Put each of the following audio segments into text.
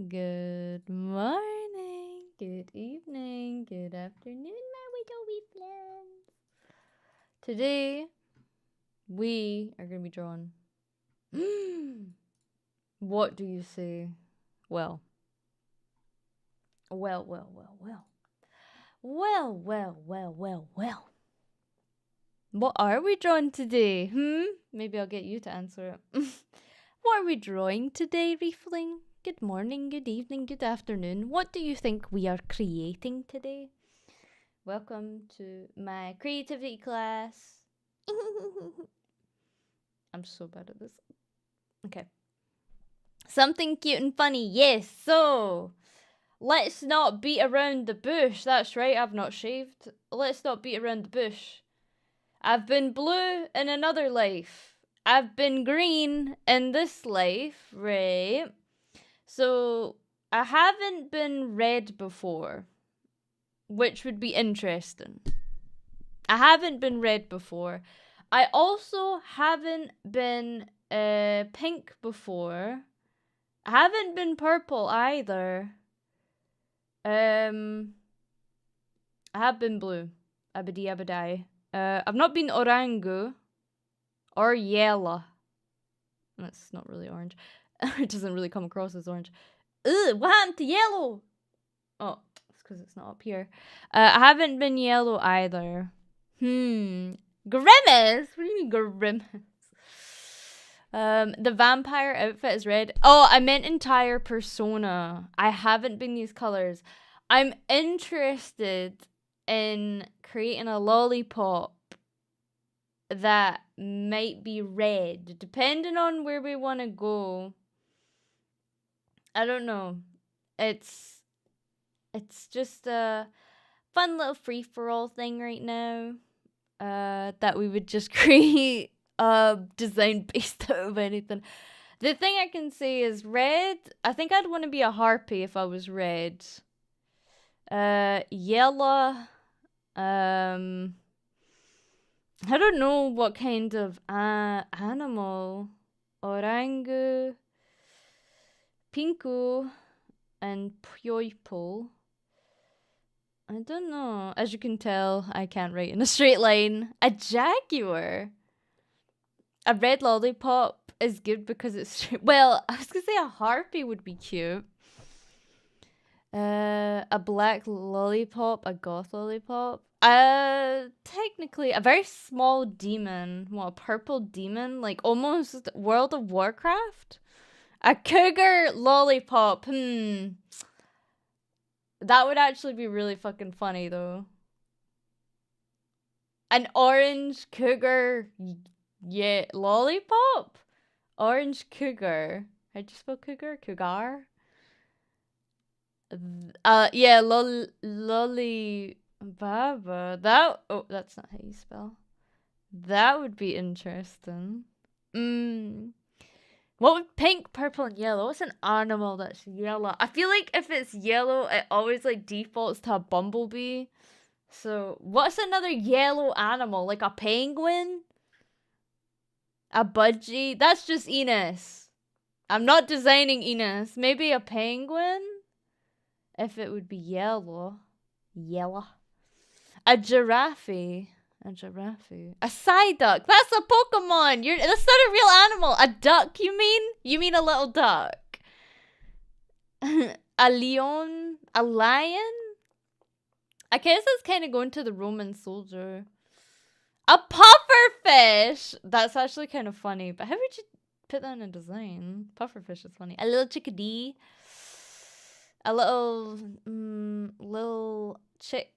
Good morning, good evening, good afternoon, my little wee friends. Today, we are going to be drawing. What do you say? Well. Well. What are we drawing today? Maybe I'll get you to answer it. What are we drawing today, Reefling? Good morning, good evening, good afternoon. What do you think we are creating today? Welcome to my creativity class. I'm so bad at this. Okay. Something cute and funny, yes. So, let's not beat around the bush. That's right, I've not shaved. Let's not beat around the bush. I've been blue in another life. I've been green in this life, right? So, I haven't been red before, which would be interesting. I haven't been red before. I also haven't been pink before. I haven't been purple either. I have been blue. Abadi abadai. I've not been orangu or yellow. That's not really orange. It doesn't really come across as orange. Ugh, what happened to yellow? Oh, it's because it's not up here. I haven't been yellow either. Grimace? What do you mean grimace? The vampire outfit is red. Oh, I meant entire persona. I haven't been these colors. I'm interested in creating a lollipop that might be red, depending on where we want to go. I don't know. It's just a fun little free-for-all thing right now. That we would just create a design based out of anything. The thing I can say is red. I think I'd want to be a harpy if I was red. Yellow. I don't know what kind of animal. Orangu, pinku, and purple. I don't know. As you can tell, I can't write in a straight line. A jaguar. A red lollipop is good because it's well, I was gonna say a harpy would be cute. A black lollipop, a goth lollipop. Technically a very small demon. What, a purple demon? Like almost World of Warcraft? A cougar lollipop. That would actually be really fucking funny though. An orange cougar, yeah, lollipop? Orange cougar. How'd you spell cougar? Cougar? Yeah, lolly baba. That's not how you spell. That would be interesting. What would pink, purple, and yellow? What's an animal that's yellow? I feel like if it's yellow, it always like defaults to a bumblebee. So, what's another yellow animal? Like a penguin? A budgie? That's just Enos. I'm not designing Enos. Maybe a penguin? If it would be yellow. Yellow. A giraffe. A giraffe. A psyduck. That's a Pokemon. That's not a real animal. A duck, you mean? You mean a little duck. A leon. A lion? I guess it's kind of going to the Roman soldier. A pufferfish! That's actually kind of funny, but how would you put that in a design? Pufferfish is funny. A little chickadee. A little chick.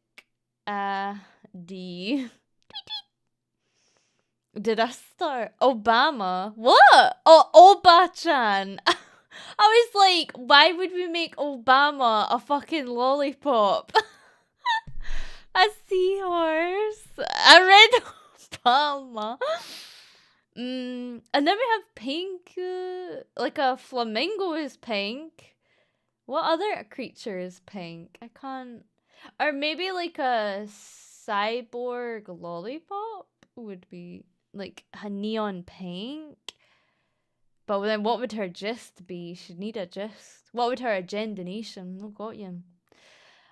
D. Did I start? Obama? What? Oh, Oba-chan. I was like, why would we make Obama a fucking lollipop? A seahorse. A red Obama. And then we have pink. Like a flamingo is pink. What other creature is pink? I can't. Or maybe like a cyborg lollipop would be like a neon pink. But then what would her gist be? She'd need a gist. What would her agendination? Oh, got you.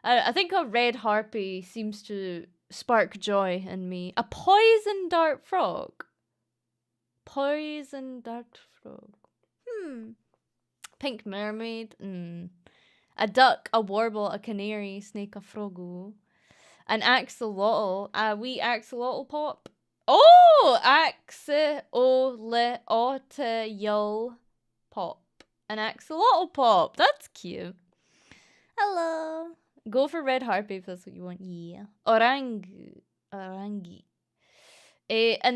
I think a red harpy seems to spark joy in me. A poison dart frog. Poison dart frog. Pink mermaid. A duck, a warble, a canary, snake, a frogo. An axolotl. A wee axolotl pop. Oh! Axolotl pop. An axolotl pop. That's cute. Hello. Go for red harpy if that's what you want. Yeah. Orangi. And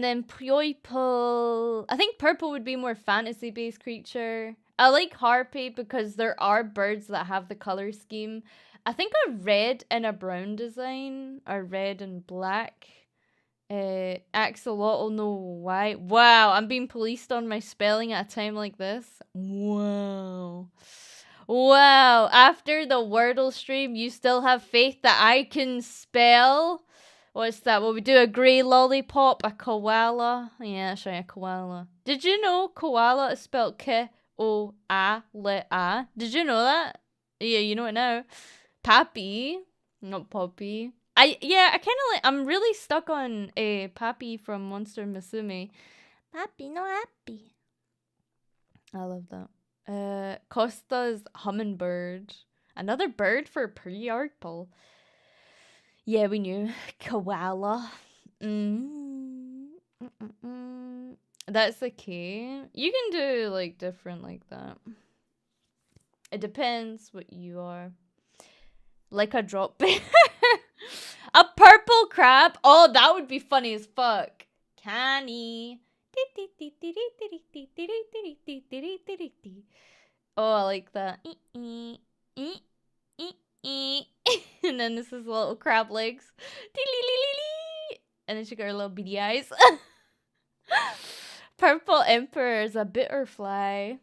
then purple. I think purple would be more fantasy-based creature. I like harpy because there are birds that have the color scheme. I think a red and a brown design, or red and black. Axolotl, no white. Wow, I'm being policed on my spelling at a time like this. Wow. Wow, after the Wordle stream, you still have faith that I can spell? What's that? Will we do a grey lollipop, a koala? Yeah, that's right, a koala. Did you know koala is spelled K-O-A-L-A? Did you know that? Yeah, you know it now. Pappy, not Poppy. I kind of like, I'm really stuck on a Pappy from Monster Musume. Pappy, no happy. I love that. Costa's hummingbird. Another bird for pre-article. Yeah, we knew. Koala. That's okay. You can do like different like that. It depends what you are. Like a drop bear. A purple crab. Oh, that would be funny as fuck. Canny. Oh, I like that. And then this is little crab legs. And then she got her little beady eyes. Purple emperor is a butterfly.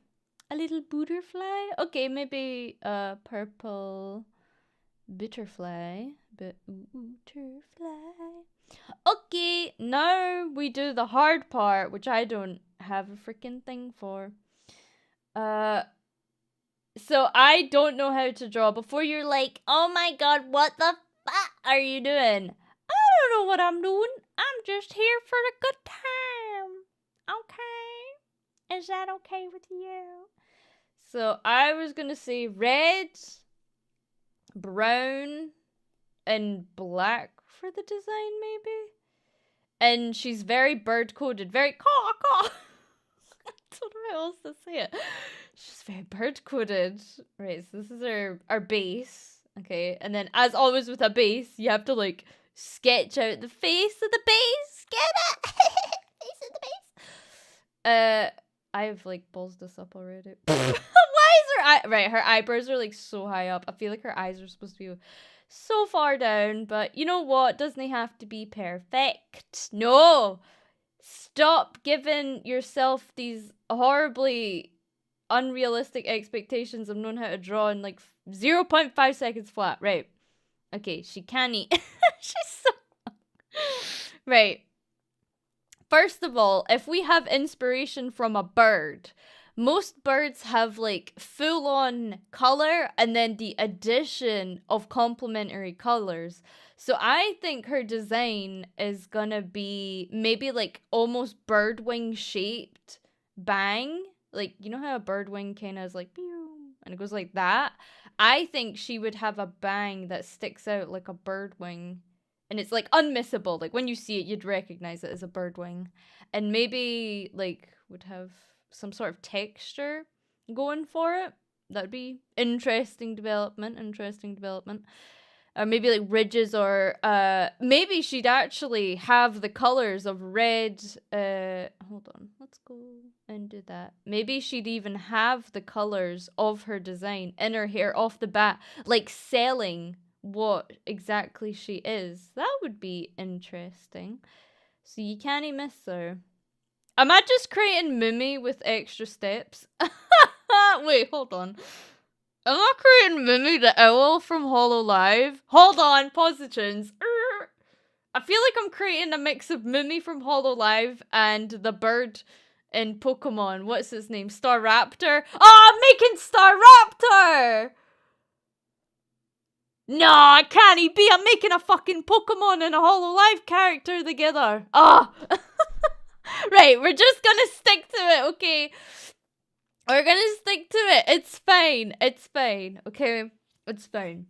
A little butterfly? Okay, maybe a purple butterfly. Butterfly. Okay, now we do the hard part, which I don't have a freaking thing for. So I don't know how to draw. Before you're like, oh my god, what the fuck are you doing? I don't know what I'm doing. I'm just here for a good time. Okay? Is that okay with you? So I was gonna say red, brown, and black for the design, maybe? And she's very bird-coded. Very caw-caw. I don't know how else to say it. She's very bird-coded. Right, so this is our base. Okay, and then as always with a base, you have to, like, sketch out the face of the base. Get it? Face of the base. I've, like, balls this up already. Why is her right, her eyebrows are, like, so high up. I feel like her eyes are supposed to be so far down, but you know what? Doesn't have to be perfect. No! Stop giving yourself these horribly unrealistic expectations of knowing how to draw in like 0.5 seconds flat. Right. Okay, she can't eat. She's so... Right. First of all, if we have inspiration from a bird, most birds have like full-on color and then the addition of complementary colors. So I think her design is gonna be maybe like almost bird wing shaped bang. Like, you know how a bird wing kind of is like, pew, and it goes like that? I think she would have a bang that sticks out like a bird wing. And it's like unmissable. Like when you see it, you'd recognize it as a bird wing. And maybe like would have some sort of texture going for it. That would be interesting development. Or maybe like ridges, or maybe she'd actually have the colors of red. Hold on, let's go and do that. Maybe she'd even have the colors of her design in her hair off the bat, like selling what exactly she is. That would be interesting. So you can't miss her. Am I just creating Mimi with extra steps? Wait, hold on. Am I creating Mimi the owl from HoloLive? Hold on, positions. I feel like I'm creating a mix of Mimi from HoloLive and the bird in Pokemon. What's his name? Staraptor? Oh, I'm making Staraptor! No, I can't he be? I'm making a fucking Pokemon and a Hololive character together. Ah! Oh. Right, we're just gonna stick to it, okay? We're gonna stick to it. It's fine. It's fine. Okay? It's fine.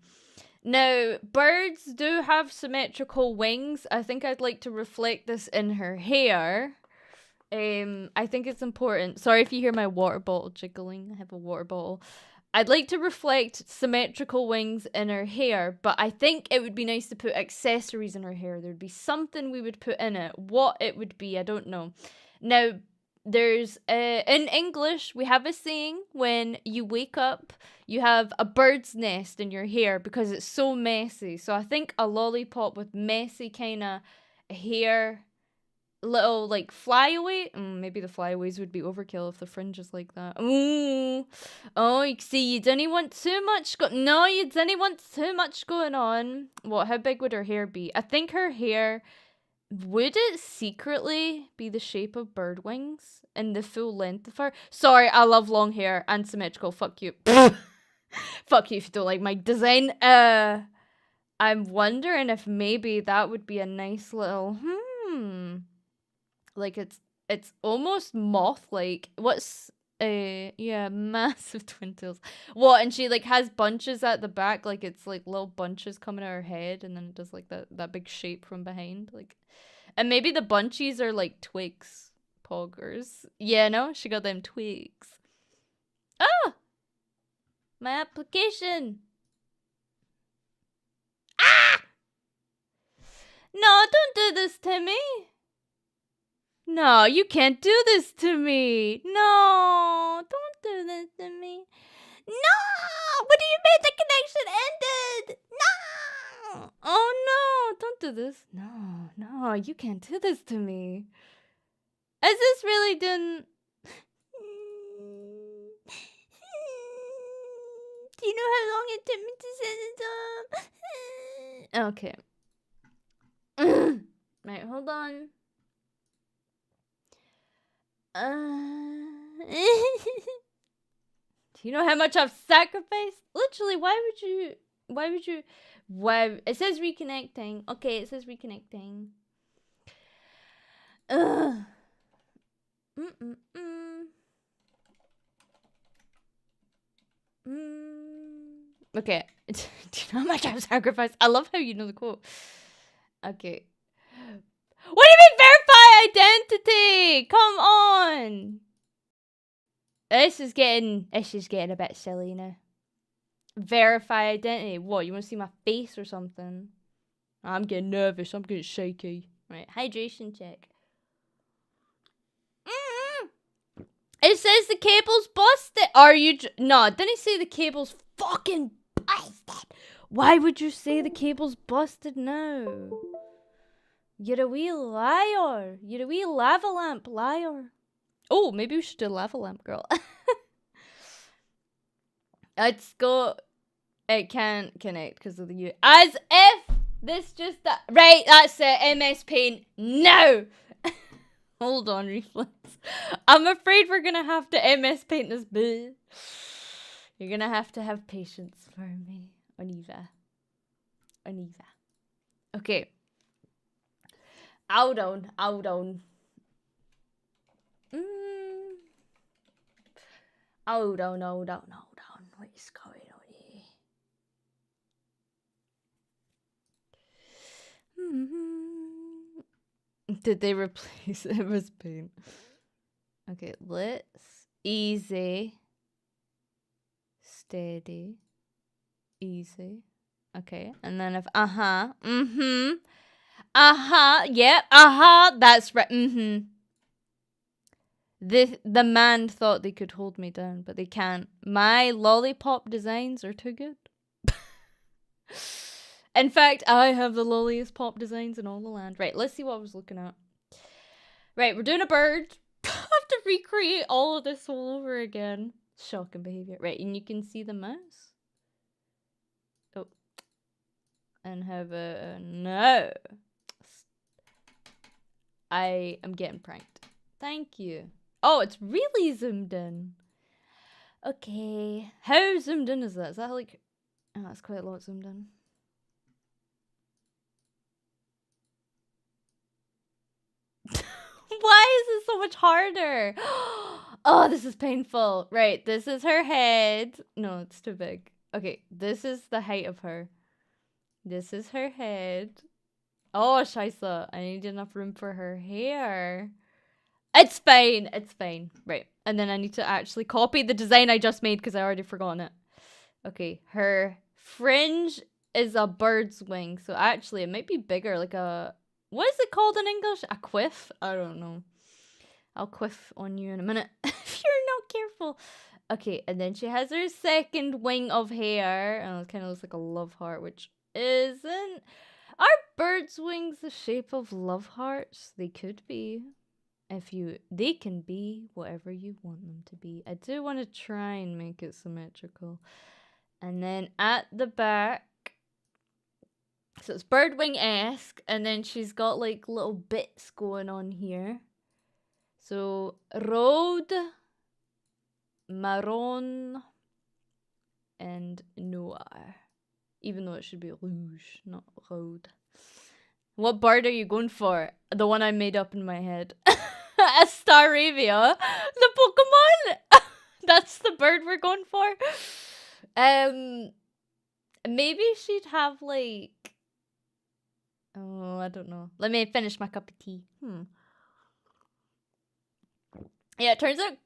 Now, birds do have symmetrical wings. I think I'd like to reflect this in her hair. I think it's important. Sorry if you hear my water bottle jiggling. I have a water bottle. I'd like to reflect symmetrical wings in her hair, but I think it would be nice to put accessories in her hair. There'd be something we would put in it. What it would be, I don't know. Now, there's, in English, we have a saying when you wake up, you have a bird's nest in your hair because it's so messy. So I think a lollipop with messy kind of hair, little like flyaway. Maybe the flyaways would be overkill if the fringe is like that. Ooh. Oh, you see, you didn't want too much. No, you didn't want too much going on. What? How big would her hair be? I think her hair, would it secretly be the shape of bird wings and the full length of her? Sorry, I love long hair and symmetrical. Fuck you. Fuck you if you don't like my design. I'm wondering if maybe that would be a nice little like it's almost moth-like. What's yeah, massive twin tails. What? And she like has bunches at the back, like it's like little bunches coming out her head, and then it does like that big shape from behind, like. And maybe the bunchies are like twigs, poggers. Yeah, no, she got them twigs. Ah, my application. Ah! No, don't do this to me. No, you can't do this to me. No, don't do this to me. No! What do you mean the connection ended? No! Oh no, don't do this. No, you can't do this to me. Is this really done? Do you know how long it took me to set it up? Okay. Right, hold on. Do you know how much I've sacrificed? Literally, why would you, it says reconnecting. Okay, it says reconnecting. Okay. Do you know how much I've sacrificed? I love how you know the quote. Okay. What do you mean verify identity? Come on. This is getting a bit silly now. Verify identity. What, you want to see my face or something? I'm getting nervous. I'm getting shaky. Right, hydration check. It says the cable's busted. Are you... No, didn't it say the cable's fucking busted? Why would you say the cable's busted now? You're a wee liar. You're a wee lava lamp liar. Oh, maybe we should do lava lamp girl. Let's go. It can't connect because of the U. As if this just... Right, that's it. MS Paint. No! Hold on, Reflex. I'm afraid we're gonna have to MS Paint this boo. You're gonna have to have patience for me. Oniva. Okay. Hold on. Hold on. What is going on here? Did they replace it with paint? Okay, let's easy, steady, easy. Okay, and then if yep, that's right. The man thought they could hold me down, but they can't. My lollipop designs are too good. In fact, I have the lolliest pop designs in all the land. Right, let's see what I was looking at. Right, we're doing a bird. I have to recreate all of this all over again. Shocking behavior. Right, and you can see the mouse. Oh. And have a... No. I am getting pranked. Thank you. Oh, it's really zoomed in. Okay. How zoomed in is that? Is that like... Oh, that's quite a lot zoomed in. Why is this so much harder? Oh, this is painful. Right, this is her head. No, it's too big. Okay, this is the height of her. This is her head. Oh, scheisse. I need enough room for her hair. It's fine. It's fine. Right. And then I need to actually copy the design I just made because I already forgotten it. Okay. Her fringe is a bird's wing. So actually, it might be bigger. Like a... What is it called in English? A quiff? I don't know. I'll quiff on you in a minute if you're not careful. Okay. And then she has her second wing of hair. And it kind of looks like a love heart, which isn't... Are birds' wings the shape of love hearts? They could be. They can be whatever you want them to be. I do want to try and make it symmetrical. And then at the back, so it's bird wing-esque, and then she's got like little bits going on here. So road, marron, and noir. Even though it should be rouge, not road. What bird are you going for? The one I made up in my head. Astaravia, the Pokemon. That's the bird we're going for. Maybe she'd have like... Oh, I don't know. Let me finish my cup of tea. Yeah, it turns out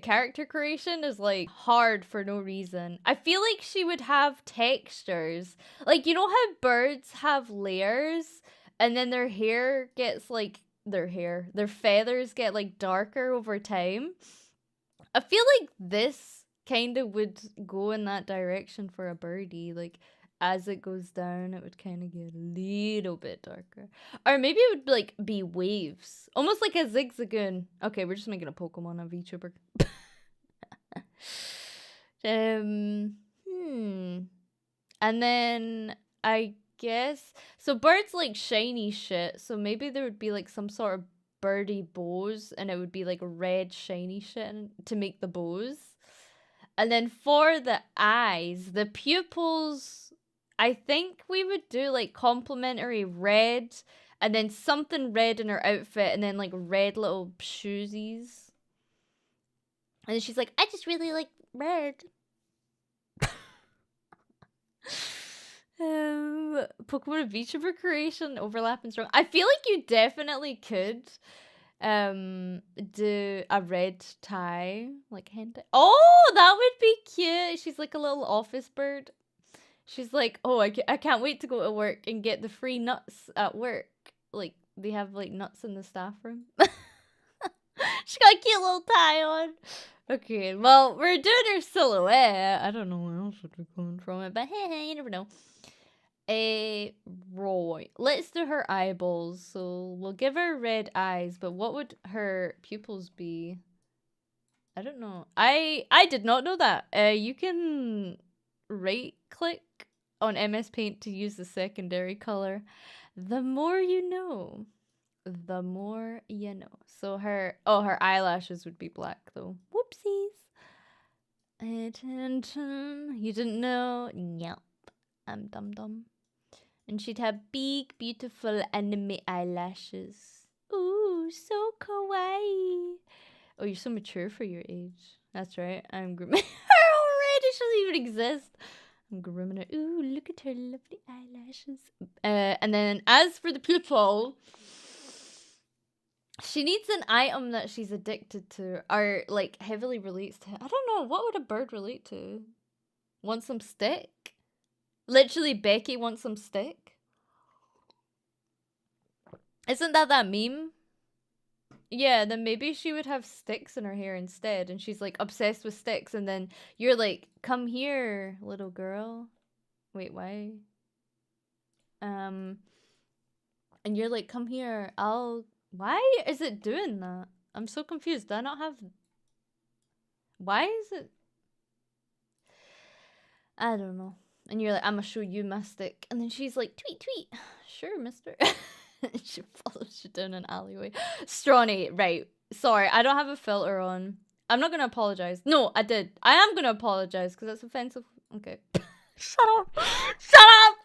character creation is like hard for no reason. I feel like she would have textures. Like, you know how birds have layers and then their hair gets like their feathers get like darker over time? I feel like this kind of would go in that direction for a birdie. Like, as it goes down, it would kind of get a little bit darker. Or maybe it would, like, be waves. Almost like a zigzagoon. Okay, we're just making a Pokemon, a VTuber. And then, I guess... So, birds like shiny shit. So, maybe there would be, like, some sort of birdie bows. And it would be, like, red shiny shit to make the bows. And then for the eyes, the pupils... I think we would do like complementary red and then something red in her outfit and then like red little shoesies. And then she's like, I just really like red. Pokemon VTuber creation, overlap and strong. I feel like you definitely could do a red tie, like hentai. Oh, that would be cute. She's like a little office bird. She's like, oh, I can't wait to go to work and get the free nuts at work. Like, they have, like, nuts in the staff room. She got a cute little tie on. Okay, well, we're doing her silhouette. I don't know where else would be coming from it, but hey, you never know. Right. Let's do her eyeballs. So, we'll give her red eyes, but what would her pupils be? I don't know. I did not know that. You can right-click on MS Paint to use the secondary color. The more you know. The more you know. So her eyelashes would be black though. Whoopsies. You didn't know? Yep. I'm dumb. And she'd have big, beautiful anime eyelashes. Ooh, so kawaii. Oh, you're so mature for your age. That's right. I'm grooming her already. She doesn't even exist. I'm grooming her. Ooh, look at her lovely eyelashes. And then as for the pupil, she needs an item that she's addicted to or like heavily relates to. I don't know. What would a bird relate to? Want some stick? Literally, Becky wants some stick. Isn't that meme? Yeah, then maybe she would have sticks in her hair instead, and she's like obsessed with sticks, and then you're like, come here, little girl. Wait, why? And you're like, come here, why is it doing that? I'm so confused. Do I not have... Why is it... I don't know. And you're like, I'm gonna show you my stick. And then she's like, tweet, tweet. Sure, mister. She follows you down an alleyway. Stronny, right. Sorry, I don't have a filter on. I'm not gonna apologize. No, I did. I am gonna apologize because that's offensive. Okay. Shut up. Shut up.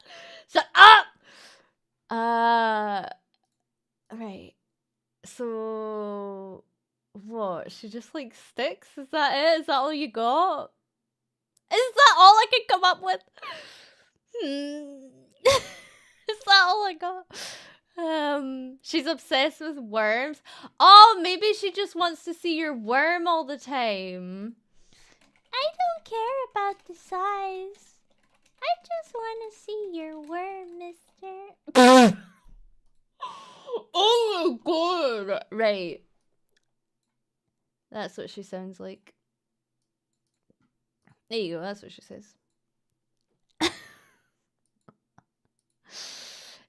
Shut up. Right. So, what? She just like sticks? Is that it? Is that all you got? Is that all I can come up with? Is that all I got? She's obsessed with worms. Oh, maybe she just wants to see your worm all the time. I don't care about the size. I just want to see your worm, mister. Oh my god. Right. That's what she sounds like. There you go, that's what she says.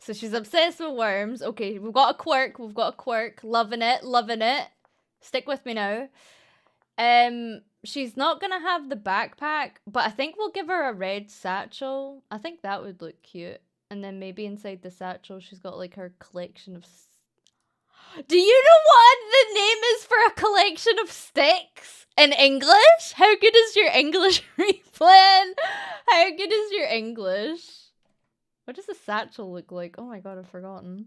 So she's obsessed with worms. Okay, we've got a quirk. We've got a quirk. Loving it. Loving it. Stick with me now. She's not gonna have the backpack, but I think we'll give her a red satchel. I think that would look cute. And then maybe inside the satchel, she's got like her collection of... Do you know what the name is for a collection of sticks in English? How good is your English, Replan? How good is your English? What does a satchel look like? Oh my god, I've forgotten.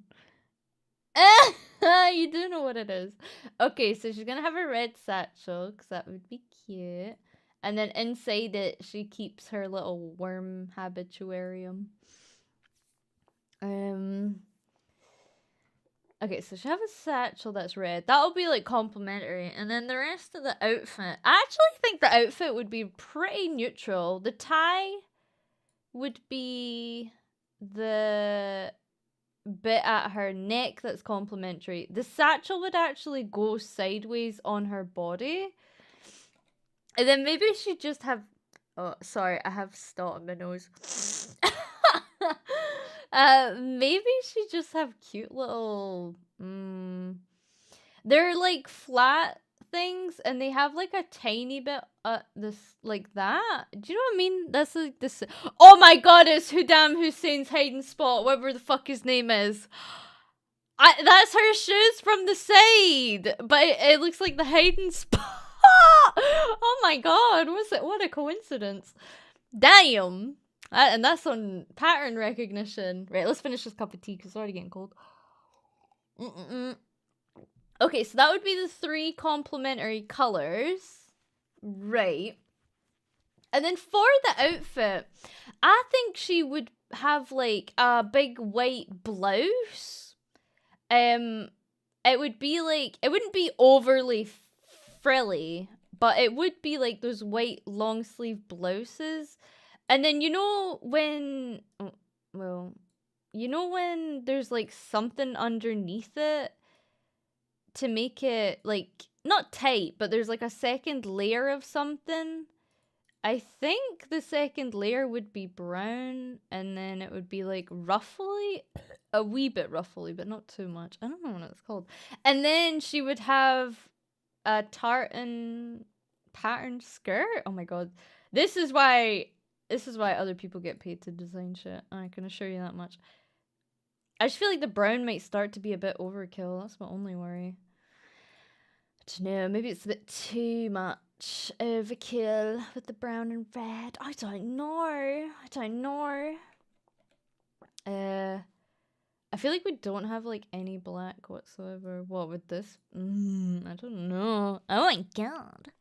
You do know what it is. Okay, so she's gonna have a red satchel, because that would be cute. And then inside it, she keeps her little worm habituarium. Okay, so she have a satchel that's red. That'll be like complimentary. And then the rest of the outfit. I actually think the outfit would be pretty neutral. The tie would be the bit at her neck that's complimentary. The satchel would actually go sideways on her body. And then maybe she'd just have... Oh, sorry, I have snot on my nose. Maybe she just have cute little... They're like flat things, and they have like a tiny bit this like that. Do you know what I mean? That's like this... Oh my god, it's Hudam Hussein's hiding spot, whatever the fuck his name is. That's her shoes from the side, but it looks like the hiding spot. Oh my god, what a coincidence. Damn. And that's on pattern recognition. Right, let's finish this cup of tea because it's already getting cold. Okay, so that would be the 3 complementary colors. Right. And then for the outfit, I think she would have like a big white blouse. It would be like, it wouldn't be overly frilly, but it would be like those white long sleeve blouses. And then you know when, well, you know when there's like something underneath it to make it like, not tight, but there's like a second layer of something. I think the second layer would be brown, and then it would be like ruffly, a wee bit ruffly, but not too much. I don't know what it's called. And then she would have a tartan pattern skirt. Oh my god. This is why other people get paid to design shit. I can assure you that much. I just feel like the brown might start to be a bit overkill. That's my only worry. I don't know. Maybe it's a bit too much overkill with the brown and red. I don't know. I feel like we don't have like any black whatsoever. What with this? I don't know. Oh my god.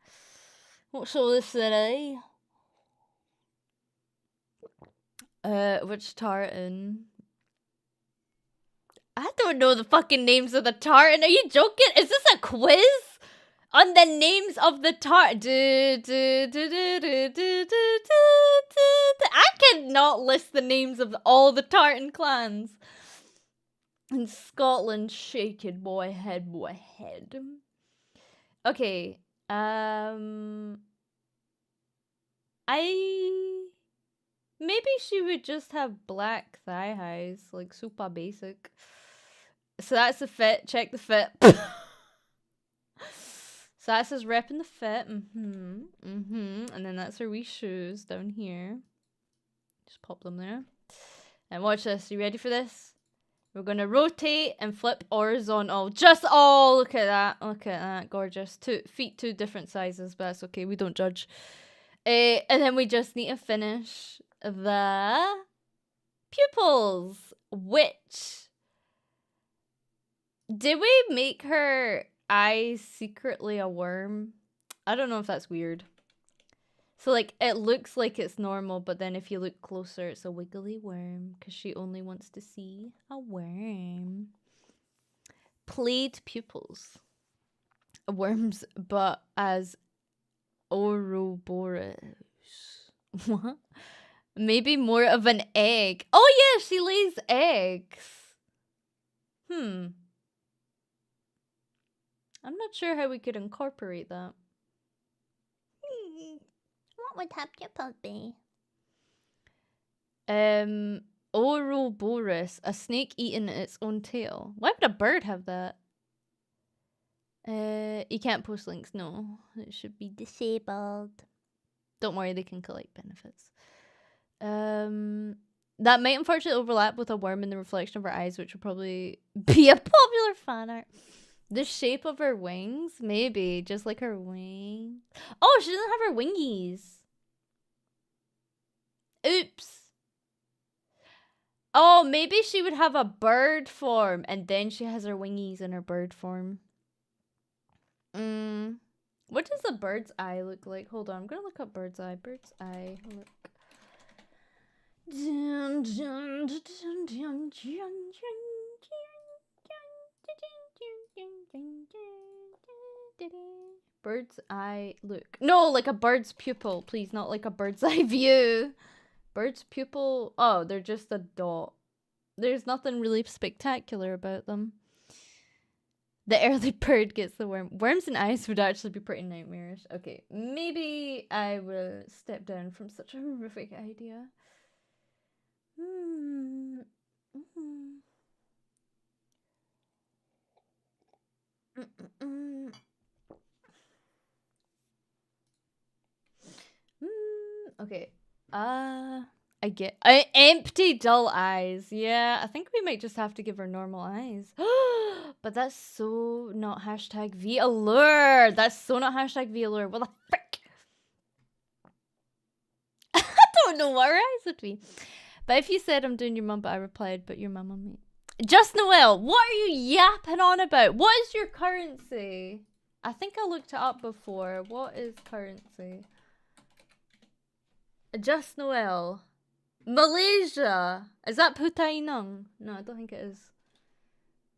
What's all this today? Which tartan? I don't know the fucking names of the tartan. Are you joking? Is this a quiz? On the names of the tartan? I cannot list the names of all the tartan clans. In Scotland, shaking boy head. Okay, maybe she would just have black thigh highs, like super basic. So that's the fit. Check the fit. So that says repping the fit. And then that's her wee shoes down here. Just pop them there. And watch this. You ready for this? We're gonna rotate and flip horizontal. Just, oh, look at that. Look at that. Gorgeous. Feet, two different sizes, but that's okay. We don't judge. And then we just need to finish the pupils, which, did we make her eyes secretly a worm? I don't know if that's weird. So, like, it looks like it's normal, but then if you look closer, it's a wiggly worm, because she only wants to see a worm. Plaid pupils. Worms, but as Ouroboros. What? Maybe more of an egg. Oh, yeah, she lays eggs. I'm not sure how we could incorporate that. What would her pupils be? Ouroboros, a snake eating its own tail. Why would a bird have that? You can't post links. No, it should be disabled. Don't worry, they can collect benefits. That might unfortunately overlap with a worm in the reflection of her eyes, which would probably be a popular fan art. The shape of her wings, maybe just like her wings. Oh, she doesn't have her wingies. Oops. Oh, maybe she would have a bird form and then she has her wingies in her bird form. What does a bird's eye look like? Hold on, I'm gonna look up bird's eye. Bird's eye, look. Bird's eye look. No, like a bird's pupil, please, not like a bird's eye view. Bird's pupil. Oh, they're just a dot. There's nothing really spectacular about them. The early bird gets the worm. Worms and eyes would actually be pretty nightmarish. Okay, maybe I will step down from such a horrific idea. Okay. I empty dull eyes. Yeah, I think we might just have to give her normal eyes. But that's so not hashtag VAllure. That's so not hashtag VAllure. What the frick? I don't know what her eyes would be. But if you said I'm doing your mum, but I replied, but your mum on me. Just Noel, what are you yapping on about? What is your currency? I think I looked it up before. What is currency? Just Noel. Malaysia. Is that Putainang? No, I don't think it is.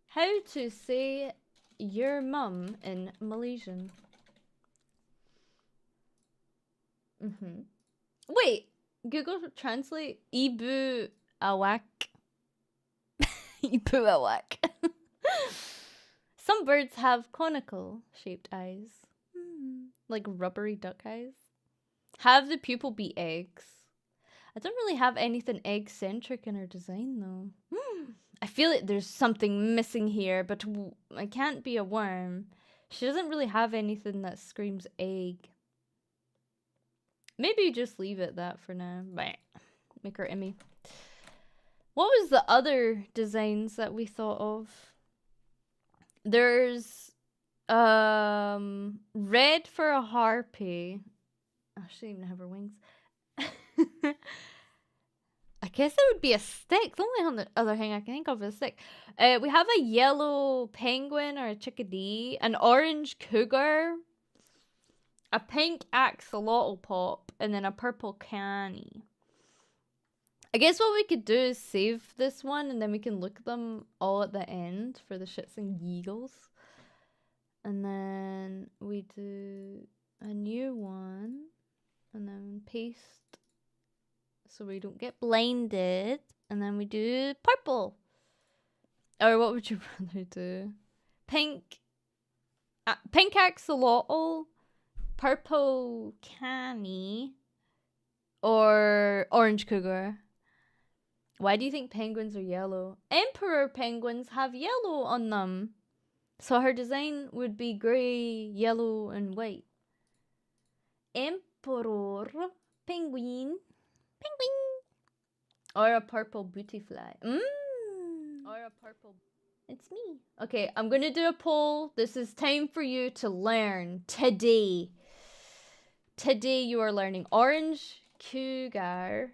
How to say your mum in Malaysian? Wait, Google Translate. Ibu awak. Ibu awak. Some birds have conical shaped eyes. Like rubbery duck eyes. Have the pupil be eggs. I don't really have anything egg-centric in her design, though. I feel like there's something missing here, but it can't be a worm. She doesn't really have anything that screams egg. Maybe just leave it that for now. Make her Emmy. What was the other designs that we thought of? There's red for a harpy. Oh, she didn't even have her wings. I guess it would be a stick. The only other thing I can think of is a stick. We have a yellow penguin or a chickadee, an orange cougar, a pink axolotl pop, and then a purple canny. I guess what we could do is save this one and then we can look at them all at the end for the shits and giggles. And then we do a new one and then paste so we don't get blinded. And then we do purple. Or what would you rather do? Pink axolotl, purple canny, or orange cougar. Why do you think penguins are yellow? Emperor penguins have yellow on them. So her design would be grey, yellow, and white. Emperor penguin. Or a purple booty fly. Or a purple? It's me. Okay, I'm gonna do a poll. This is time for you to learn today. Today you are learning orange cougar,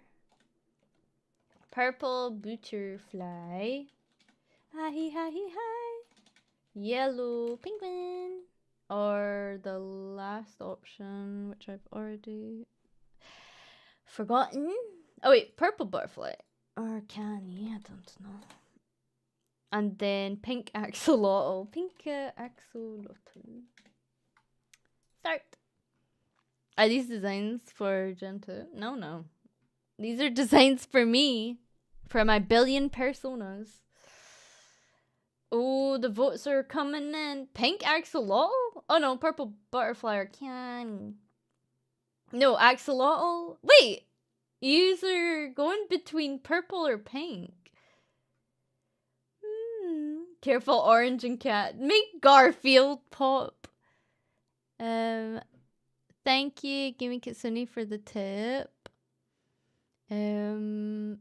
purple butterfly, hi, yellow penguin, or the last option, which I've already forgotten. Oh wait, purple butterfly. Or canny, I don't know. And then pink axolotl. Pink axolotl. Start. Are these designs for Gen 2? No. These are designs for me. For my billion personas. Oh, the votes are coming in. Pink axolotl? Oh no, purple butterfly or canny. No, axolotl. Wait! Yous are going between purple or pink. Careful, orange and cat. Make Garfield pop. Thank you, Gimme Kitsune, for the tip. I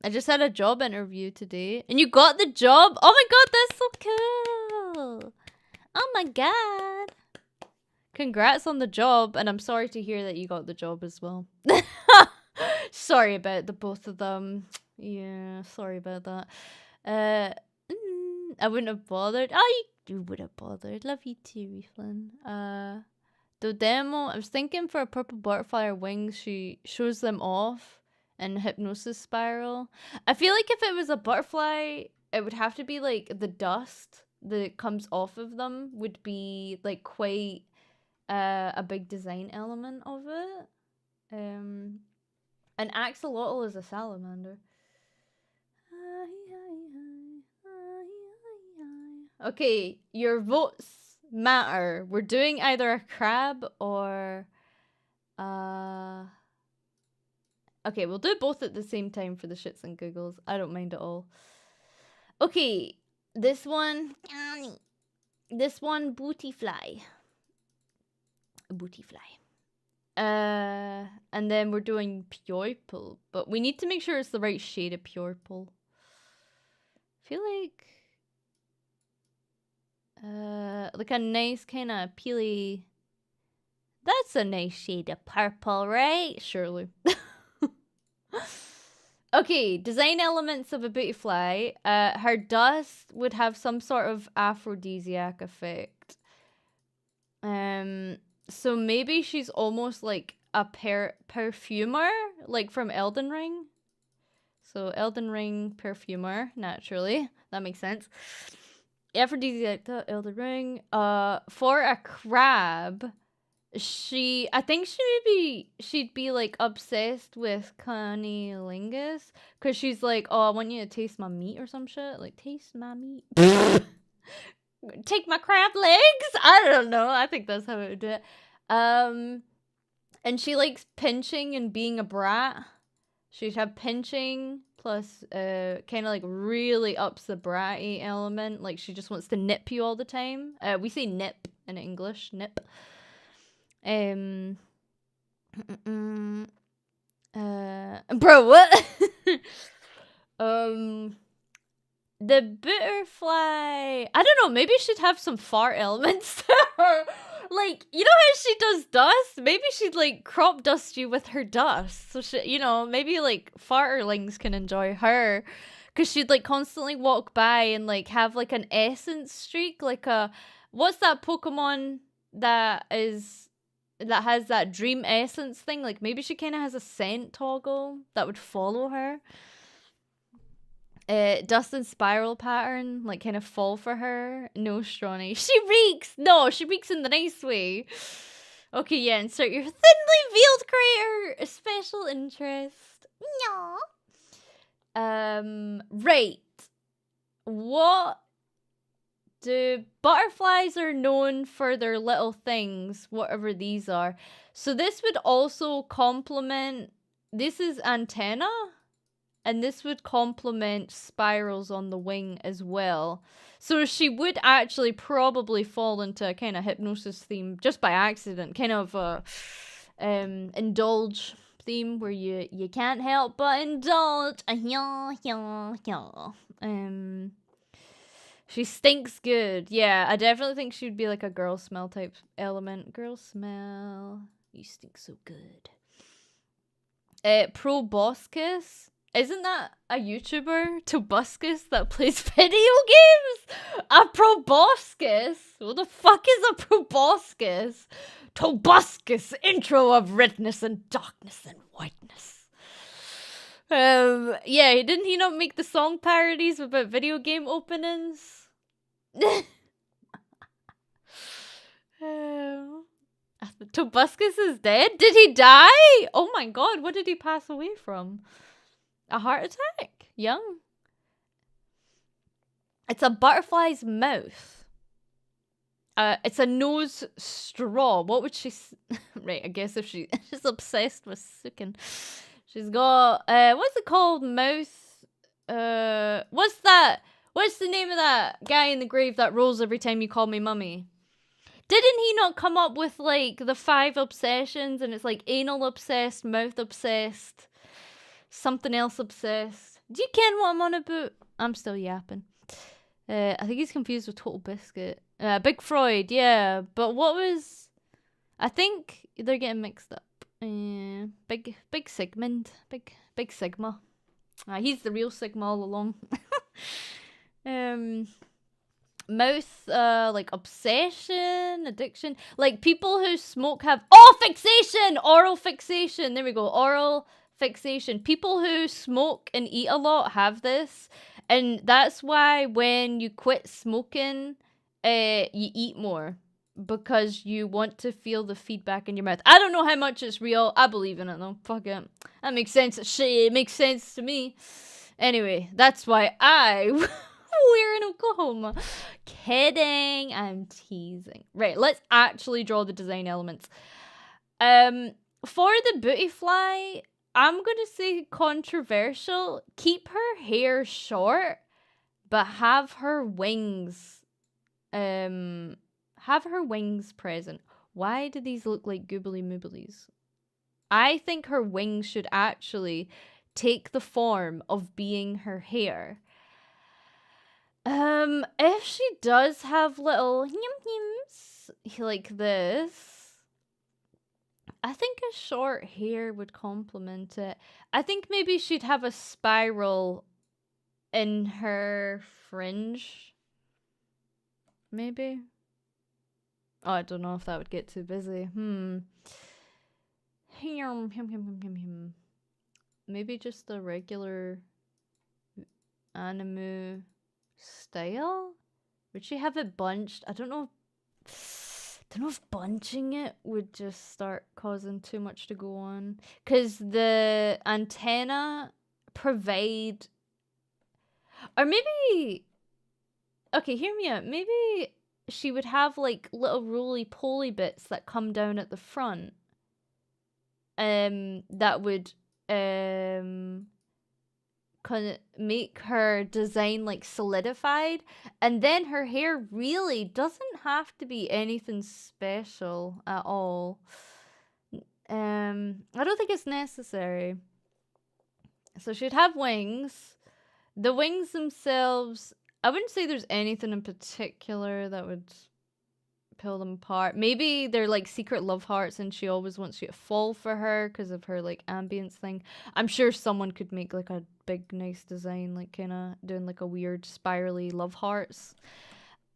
just had a job interview today. And you got the job? Oh my god, that's so cool. Oh my god. Congrats on the job. And I'm sorry to hear that you got the job as well. Sorry about the both of them. Yeah, sorry about that. I wouldn't have bothered. Oh, you would have bothered. Love you too, Reflin. The demo, I was thinking for a purple butterfly or wings, she shows them off in hypnosis spiral. I feel like if it was a butterfly, it would have to be like the dust that comes off of them would be like quite a big design element of it. An axolotl is a salamander. Okay, your votes matter. We're doing either a crab or okay, we'll do both at the same time for the shits and giggles. I don't mind at all. Okay, this one booty fly. And then we're doing purple, but we need to make sure it's the right shade of purple. I feel like a nice kind of peely. That's a nice shade of purple, right? Surely. Okay, design elements of a butterfly. Her dust would have some sort of aphrodisiac effect. So maybe she's almost like a perfumer, like from Elden Ring. So Elden Ring perfumer, naturally. That makes sense. Aphrodisiac, Elden Ring. For a crab, I think she'd be like obsessed with cunnilingus, because she's like, oh, I want you to taste my meat or some shit. Like, taste my meat. Take my crab legs. I don't know. I think that's how it would do it. And she likes pinching and being a brat. She'd have pinching plus kind of like really ups the bratty element. Like she just wants to nip you all the time. We say nip in English. Nip. Bro, what? The butterfly, I don't know, maybe she'd have some fart elements to her. Like, you know how she does dust? Maybe she'd like crop dust you with her dust. So she, you know, maybe like farterlings can enjoy her, because she'd like constantly walk by and like have like an essence streak, like a, what's that Pokemon that has that dream essence thing? Like maybe she kind of has a scent toggle that would follow her. Dust and spiral pattern, like kind of fall for her. No, Stronny. She reeks! No, she reeks in the nice way. Okay, yeah, insert your thinly veiled creator special interest. No. Right. What do butterflies are known for their little things, whatever these are. So this would also complement, this is antenna. And this would complement spirals on the wing as well. So she would actually probably fall into a kind of hypnosis theme just by accident. Kind of indulge theme where you can't help but indulge. She stinks good. Yeah, I definitely think she'd be like a girl smell type element. Girl smell. You stink so good. Proboscis. Isn't that a YouTuber, Tobuscus, that plays video games? A proboscis? What the fuck is a proboscis? Tobuscus, intro of redness and darkness and whiteness. Yeah, didn't he not make the song parodies about video game openings? Tobuscus is dead? Did he die? Oh my god, what did he pass away from? A heart attack? Young? It's a butterfly's mouth. It's a nose straw. What would she... right, I guess if she's obsessed with sucking. She's got... what's it called? Mouth... what's that? What's the name of that guy in the grave that rolls every time you call me mummy? Didn't he not come up with, like, the 5 obsessions? And it's, like, anal obsessed, mouth obsessed, something else obsessed. Do you ken what I'm on about? I'm still yapping. I think he's confused with Total Biscuit. Big Freud, yeah. But what was... I think they're getting mixed up. Big Sigmund. Big Sigma. He's the real Sigma all along. Mouth, like obsession, addiction. Like people who smoke have fixation, oral fixation. There we go, oral fixation. People who smoke and eat a lot have this, and that's why when you quit smoking, you eat more because you want to feel the feedback in your mouth. I don't know how much it's real. I believe in it though. Fuck it. That makes sense. Shit, it makes sense to me. Anyway, that's why we're in Oklahoma. Kidding. I'm teasing. Right, let's actually draw the design elements. For the booty fly, I'm gonna say controversial. Keep her hair short, but have her wings present. Why do these look like goobly mooblies? I think her wings should actually take the form of being her hair. If she does have little yum-yums like this, I think a short hair would complement it. I think maybe she'd have a spiral in her fringe. Maybe. Oh, I don't know if that would get too busy. Maybe just a regular anime style? Would she have it bunched? I don't know if bunching it would just start causing too much to go on. Because the antenna provide... Or maybe... Okay, hear me out. Maybe she would have like little roly-poly bits that come down at the front. That would... kind of make her design like solidified, and then her hair really doesn't have to be anything special at all. I don't think it's necessary. So she'd have wings. The wings themselves, I wouldn't say there's anything in particular that would pull them apart. Maybe they're like secret love hearts and she always wants you to fall for her because of her like ambience thing. I'm sure someone could make like a big nice design, like kind of doing like a weird spirally love hearts.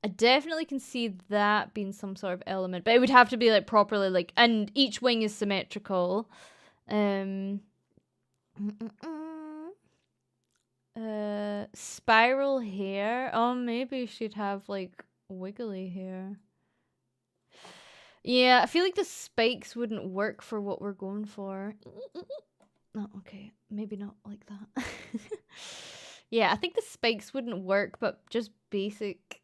I definitely can see that being some sort of element, but it would have to be like properly like, and each wing is symmetrical. Spiral hair. Oh, maybe she'd have like wiggly hair. Yeah, I feel like the spikes wouldn't work for what we're going for. Oh, okay. Maybe not like that. Yeah, I think the spikes wouldn't work, but just basic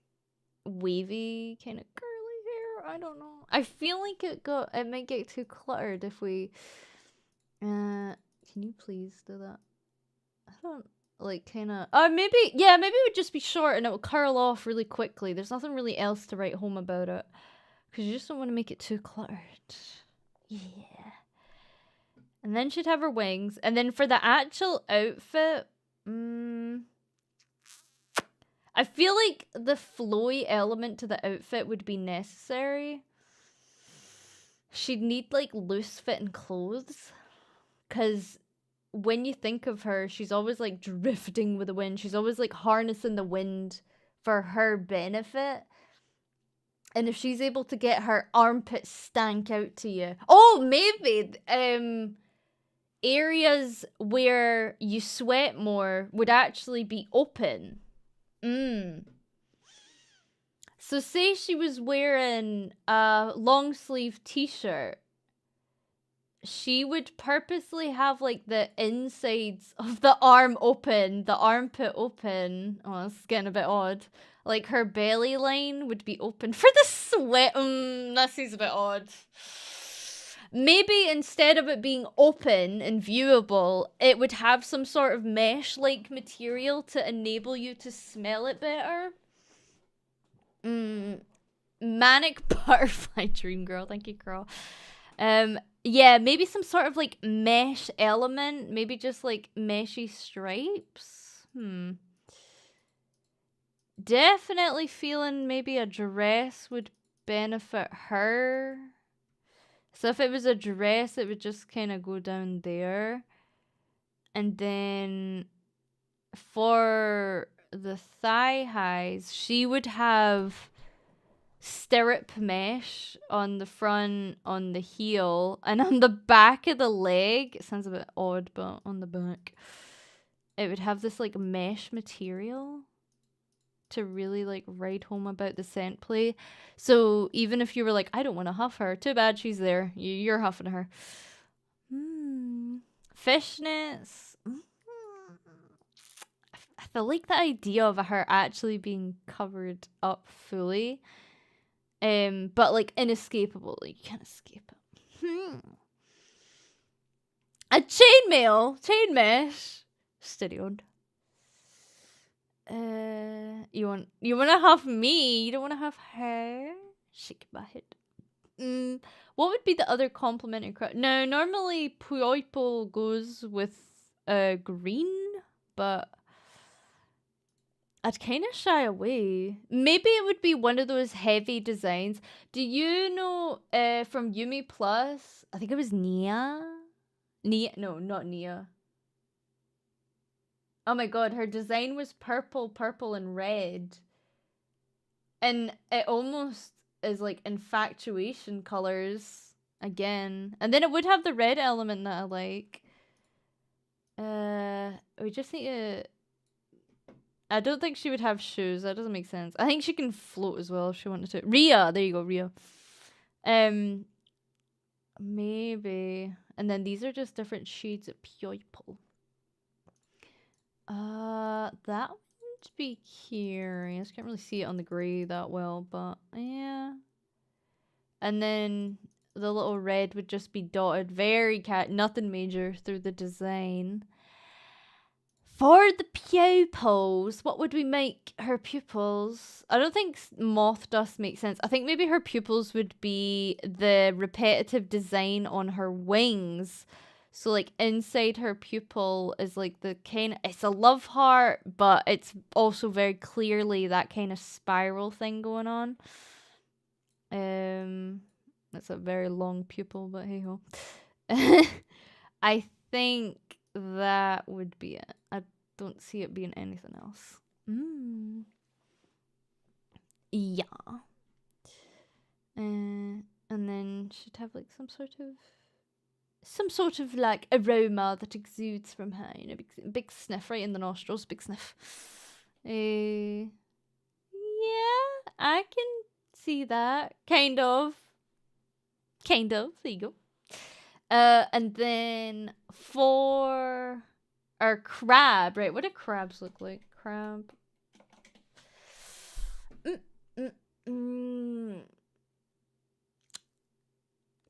wavy kind of curly hair. I don't know. I feel like it might get too cluttered if we... can you please do that? I don't... Like, kind of... Oh, maybe... Yeah, maybe it would just be short and it would curl off really quickly. There's nothing really else to write home about it. Because you just don't want to make it too cluttered. Yeah. And then she'd have her wings. And then for the actual outfit, I feel like the flowy element to the outfit would be necessary. She'd need like loose fitting clothes. Because when you think of her, she's always like drifting with the wind. She's always like harnessing the wind for her benefit. And if she's able to get her armpits stank out to you. Oh, maybe areas where you sweat more would actually be open. So say she was wearing a long sleeve t-shirt. She would purposely have like the insides of the arm open, the armpit open. Oh, this is getting a bit odd. Like her belly line would be open for the sweat. That seems a bit odd. Maybe instead of it being open and viewable, it would have some sort of mesh-like material to enable you to smell it better. Manic butterfly dream girl. Thank you, girl. Yeah, maybe some sort of like mesh element. Maybe just like meshy stripes. Definitely feeling maybe a dress would benefit her. So if it was a dress, it would just kind of go down there. And then for the thigh highs, she would have stirrup mesh on the front, on the heel, and on the back of the leg. It sounds a bit odd, but on the back, it would have this like mesh material to really like write home about the scent play. So even if you were like, I don't want to huff her, too bad she's there. You're huffing her. Fishnets. I feel like the idea of her actually being covered up fully, but like inescapable. Like you can't escape it. A chain mesh. Steady on. You want to have me? You don't want to have her? Shake my head. What would be the other complementary crowd? No, normally purple goes with green, but I'd kind of shy away. Maybe it would be one of those heavy designs. Do you know from Yumi Plus? I think it was Nia. No, not Nia. Oh my god, her design was purple, and red. And it almost is like infatuation colors again. And then it would have the red element that I like. We just need to... I don't think she would have shoes. That doesn't make sense. I think she can float as well if she wanted to. Rhea! There you go, Rhea. Maybe. And then these are just different shades of purple. That would be curious. Can't really see it on the grey that well, but yeah. And then the little red would just be dotted. Very nothing major through the design. For the pupils, what would we make her pupils? I don't think moth dust makes sense. I think maybe her pupils would be the repetitive design on her wings. So like inside her pupil is like the kind, it's a love heart, but it's also very clearly that kind of spiral thing going on. That's a very long pupil, but hey ho. I think that would be it. I don't see it being anything else. Yeah. And then she'd have like some sort of like aroma that exudes from her, you know, big sniff right in the nostrils, big sniff. Yeah, I can see that. Kind of. There you go. And then for our crab, right? What do crabs look like? Crab.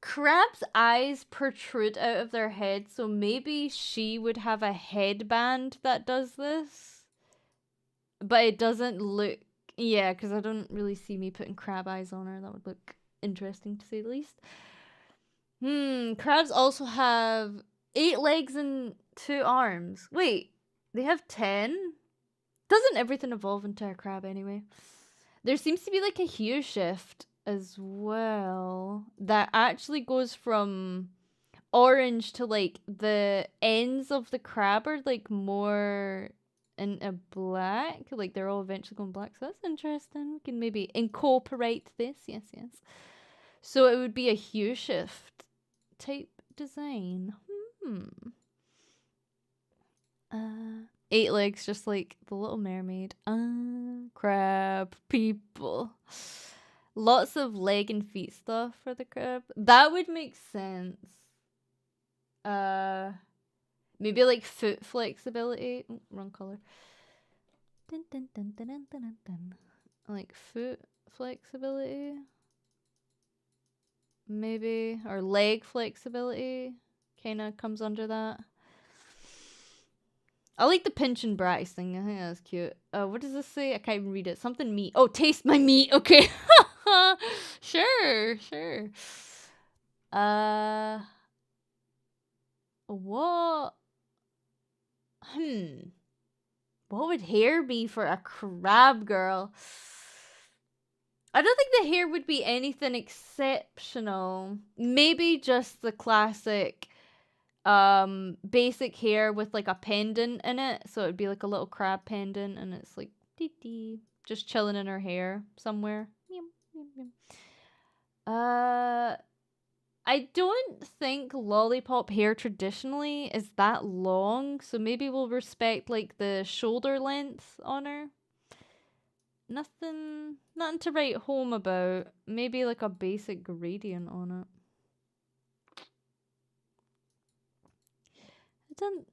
Crab's eyes protrude out of their head, so maybe she would have a headband that does this. But it doesn't look... Yeah, because I don't really see me putting crab eyes on her. That would look interesting, to say the least. Crabs also have 8 legs and 2 arms. Wait, they have 10? Doesn't everything evolve into a crab anyway? There seems to be like a hue shift as well that actually goes from orange to like the ends of the crab are like more in a black, like they're all eventually going black. So that's interesting. We can maybe incorporate this. Yes. So it would be a hue shift type design. 8 legs, just like the Little Mermaid. Crab people. Lots of leg and feet stuff for the crab. That would make sense. Maybe like foot flexibility. Oh, wrong color. Dun, dun, dun, dun, dun, dun, dun. Like foot flexibility. Maybe. Or leg flexibility. Kind of comes under that. I like the pinch and brace thing. I think that's cute. What does this say? I can't even read it. Something meat. Oh, taste my meat. Okay. Sure. What? What would hair be for a crab girl? I don't think the hair would be anything exceptional. Maybe just the classic basic hair with like a pendant in it. So it'd be like a little crab pendant and it's like dee just chilling in her hair somewhere. I don't think lollipop hair traditionally is that long, so maybe we'll respect like the shoulder length on her. Nothing to write home about. Maybe like a basic gradient on it.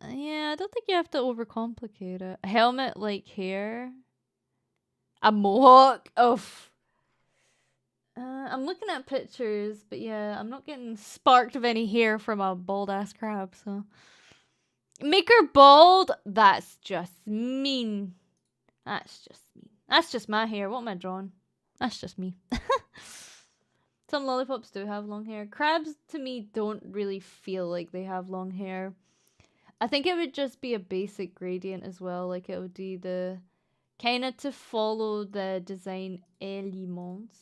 I don't think you have to overcomplicate it. A helmet like hair. A mohawk. I'm looking at pictures, but yeah, I'm not getting sparked of any hair from a bald ass crab, so. Make her bald? That's just mean. That's just my hair. What am I drawing? That's just me. Some lollipops do have long hair. Crabs, to me, don't really feel like they have long hair. I think it would just be a basic gradient as well. Like, it would be the... kind of to follow the design elements.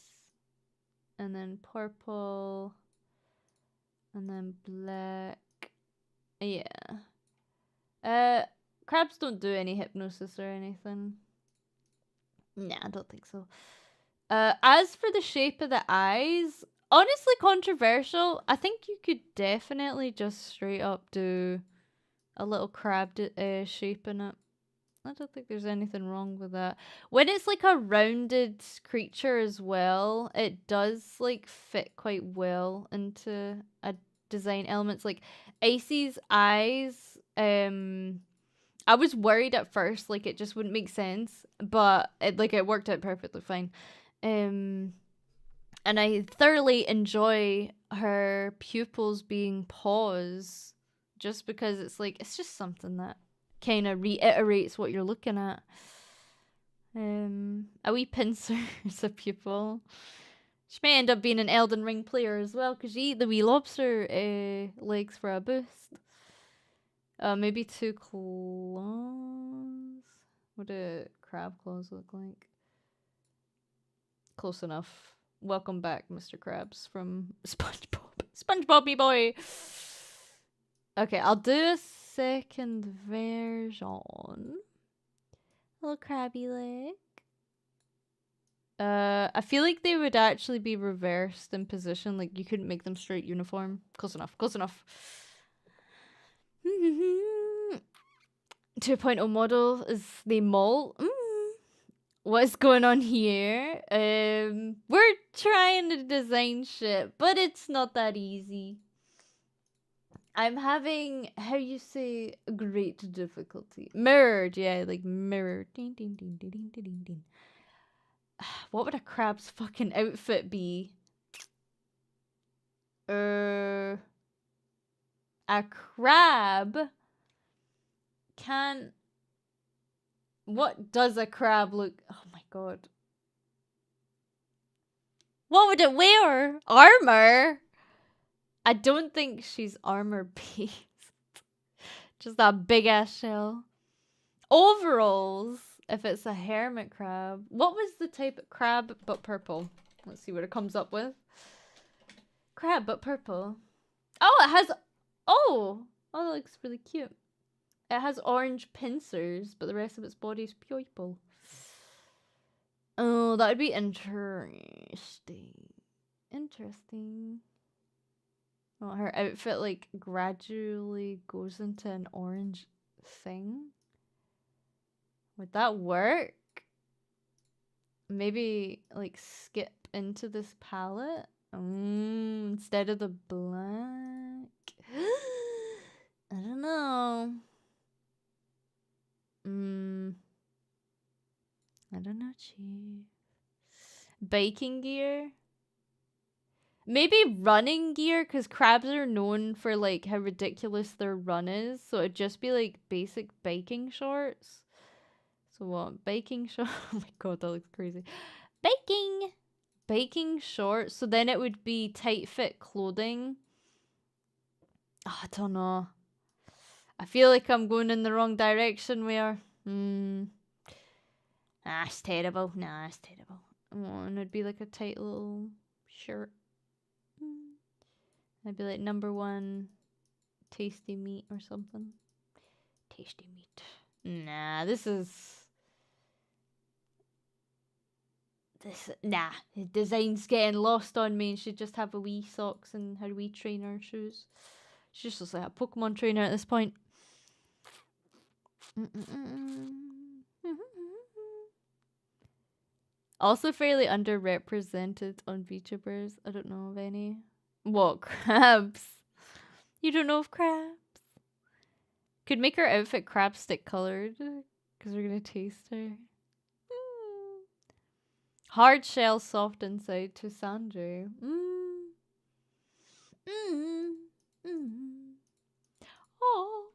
And then purple. And then black. Yeah. Crabs don't do any hypnosis or anything. Nah, I don't think so. As for the shape of the eyes, honestly controversial. I think you could definitely just straight up do a little crab shape in it. I don't think there's anything wrong with that. When it's like a rounded creature as well, it does like fit quite well into a design elements. Like Icy's eyes, I was worried at first, like it just wouldn't make sense, but it worked out perfectly fine. And I thoroughly enjoy her pupils being paws, just because it's just something that kind of reiterates what you're looking at. A wee pincer is a pupil. She may end up being an Elden Ring player as well, because you eat the wee lobster legs for a boost. Maybe 2 claws. What do crab claws look like? Close enough. Welcome back, Mr. Krabs from SpongeBob. SpongeBob, me boy! Okay, I'll do a second version. Little crabby leg. I feel like they would actually be reversed in position. Like, you couldn't make them straight uniform. Close enough. 2.0 model is the molt. What is going on here? We're trying to design shit, but it's not that easy. I'm having, how you say, great difficulty. Mirrored, yeah, like mirrored. Ding, ding, ding, ding, ding, ding, ding. What would a crab's fucking outfit be? A crab can... What does a crab look... Oh my god. What would it wear? Armor? I don't think she's armor based. Just that big ass shell. Overalls, if it's a hermit crab. What was the type of crab but purple? Let's see what it comes up with. Crab but purple. Oh, it has... Oh! Oh, that looks really cute. It has orange pincers, but the rest of its body is purple. Oh, that would be interesting. Interesting. Oh, her outfit, like, gradually goes into an orange thing. Would that work? Maybe, like, skip into this palette? Instead of the black. I don't know. I don't know, Chief. Biking gear? Maybe running gear, because crabs are known for, like, how ridiculous their run is. So it'd just be, like, basic biking shorts. So what? Biking shorts? Oh my god, that looks crazy. Biking! Biking shorts. So then it would be tight fit clothing. Oh, I don't know. I feel like I'm going in the wrong direction where... Ah, it's terrible. Nah, it's terrible. Oh, and it'd be like a tight little shirt. I'd be like #1 tasty meat or something. Tasty meat. Nah, nah, the design's getting lost on me and she'd just have a wee socks and her wee trainer shoes. She just looks like a Pokemon trainer at this point. Also fairly underrepresented on VTubers. I don't know of any. What, crabs? You don't know of crabs? Could make her outfit crab stick colored, because we're gonna taste her. Hard shell, soft inside to Sandra. Oh.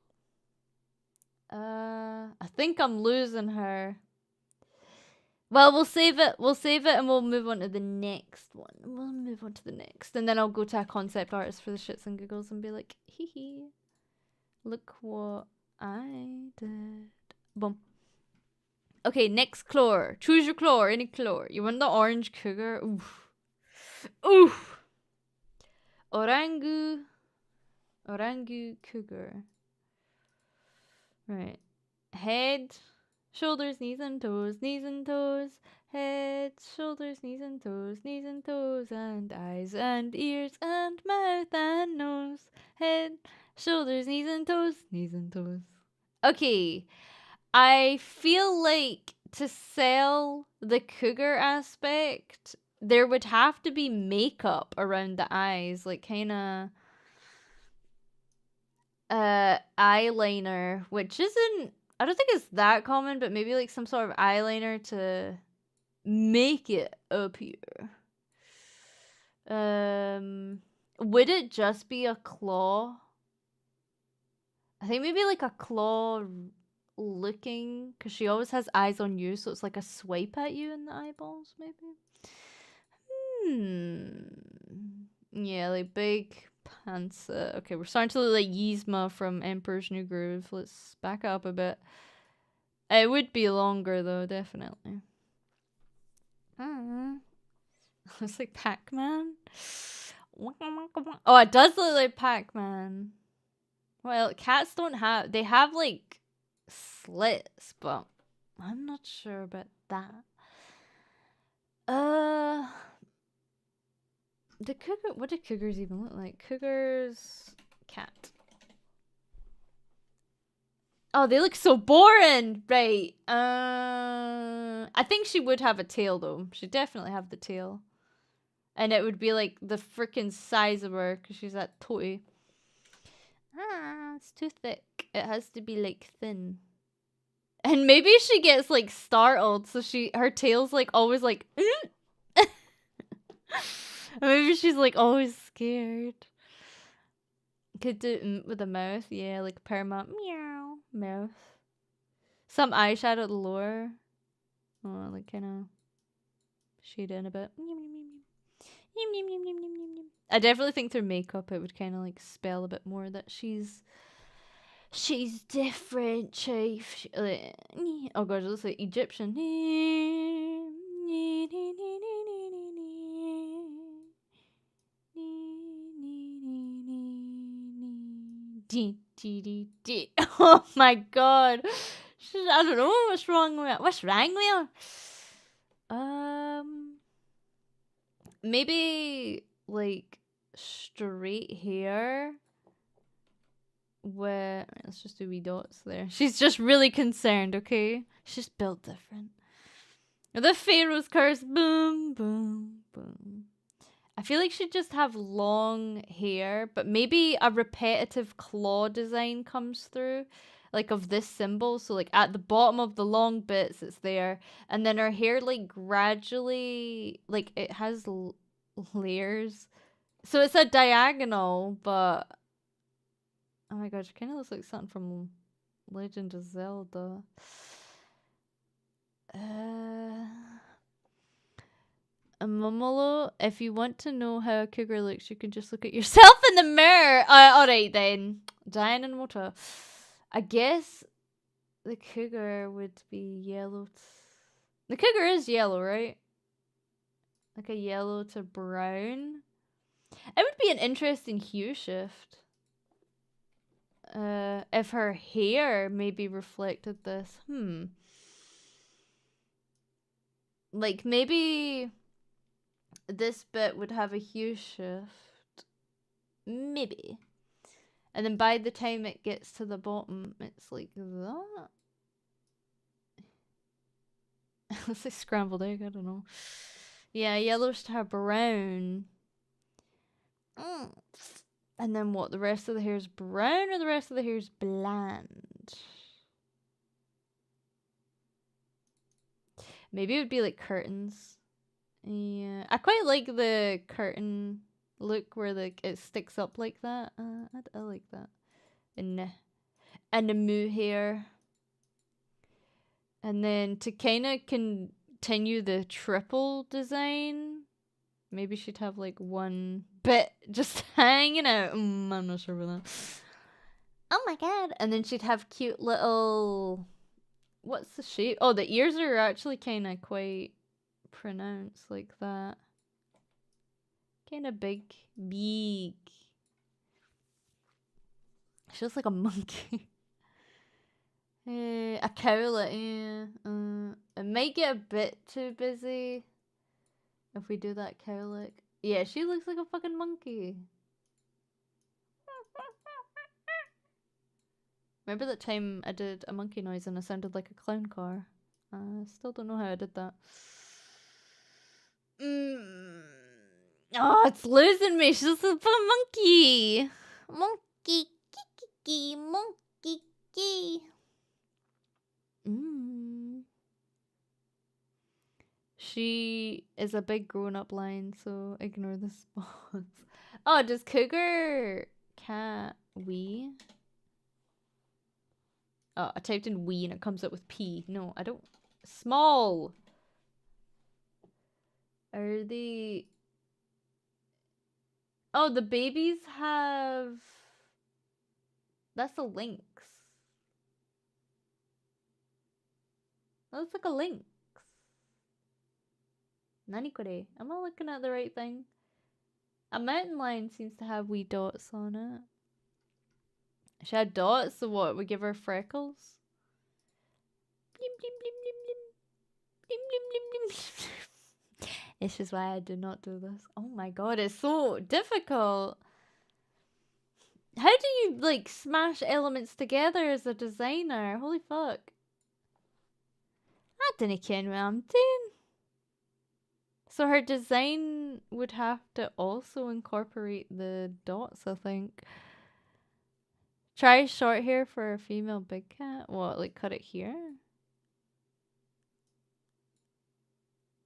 I think I'm losing her. Well, we'll save it. We'll save it and we'll move on to the next one. We'll move on to the next. And then I'll go to a concept artist for the shits and giggles and be like, hee hee. Look what I did. Boom. Okay, next claw. Choose your claw, any claw. You want the orange cougar? Oof. Oof. Orangu cougar. Right. Head, shoulders, knees and toes, knees and toes. Head, shoulders, knees and toes, knees and toes. And eyes and ears and mouth and nose. Head, shoulders, knees and toes, knees and toes. Okay. I feel like to sell the cougar aspect, there would have to be makeup around the eyes, like kind of eyeliner, which isn't, I don't think it's that common, but maybe like some sort of eyeliner to make it appear. Would it just be a claw? I think maybe like a claw looking, because she always has eyes on you, so it's like a swipe at you in the eyeballs, maybe. Yeah, like big pants. Okay, we're starting to look like Yzma from Emperor's New Groove. Let's back up a bit. It would be longer though, definitely. It's like Pac-Man. Oh, it does look like Pac-Man. Well, cats don't have, they have like slits, but I'm not sure about that. The cougar, what do cougars even look like? Cougars, cat. Oh, they look so boring. Right. I think she would have a tail though. She'd definitely have the tail. And it would be like the freaking size of her because she's that toy. It's too thick. It has to be like thin. And maybe she gets like startled, so her tail's like always like maybe she's like always scared. Could do with a mouth, yeah, like perma meow mouth. Some eyeshadow at the lower. Oh, like kinda shade in a bit. I definitely think through makeup it would kinda like spell a bit more that she's She's different, Chief. Oh gosh, it looks like Egyptian. Oh my god. I don't know what's wrong with it. What's wrong with her? Maybe like straight hair with let's just do wee dots there. She's just really concerned, okay? She's built different. The Pharaoh's curse, boom, boom, boom. I feel like she'd just have long hair, but maybe a repetitive claw design comes through, like of this symbol. So like at the bottom of the long bits, it's there, and then her hair like gradually, like it has layers. So it's a diagonal, but oh my gosh, it kind of looks like something from Legend of Zelda. Momolo, if you want to know how a cougar looks, you can just look at yourself in the mirror. Alright then. Diane and Mota. I guess the cougar would be yellow. The cougar is yellow, right? Like a yellow to brown. It would be an interesting hue shift. If her hair maybe reflected this. Like maybe this bit would have a hue shift. Maybe. And then by the time it gets to the bottom, it's like that. It's like scrambled egg, I don't know. Yeah, yellowish to brown. And then what? The rest of the hair is brown or the rest of the hair is bland? Maybe it would be like curtains. Yeah, I quite like the curtain look where like it sticks up like that. I like that. And the moo hair. And then to kind of continue the triple design, maybe she'd have like one bit just hanging out. I'm not sure about that. Oh my god. And then she'd have cute little... What's the shape? Oh, the ears are actually kind of quite pronounced like that. Kind of big. Big. She looks like a monkey. A cowlet, yeah. It might get a bit too busy if we do that cowlick. Yeah, she looks like a fucking monkey. Remember that time I did a monkey noise and it sounded like a clown car? I still don't know how I did that. Oh, it's losing me. She's a fucking monkey. Monkey, kiki, monkey, kiki. She is a big grown-up line, so ignore the spots. Oh, does cougar cat wee? Oh, I typed in wee and it comes up with P. No, I don't. Small. Are they... Oh, the babies have... That's a lynx. That looks like a lynx. Nani kore? Am I looking at the right thing? A mountain lion seems to have wee dots on it. She had dots, so what? We give her freckles? Blim, blim, blim, blim, blim. Blim, blim, blim, blim, blim. This is why I do not do this. Oh my god, it's so difficult. How do you, like, smash elements together as a designer? Holy fuck. I didn't ken what I'm doing. So her design would have to also incorporate the dots, I think. Try short hair for a female big cat. What, like cut it here?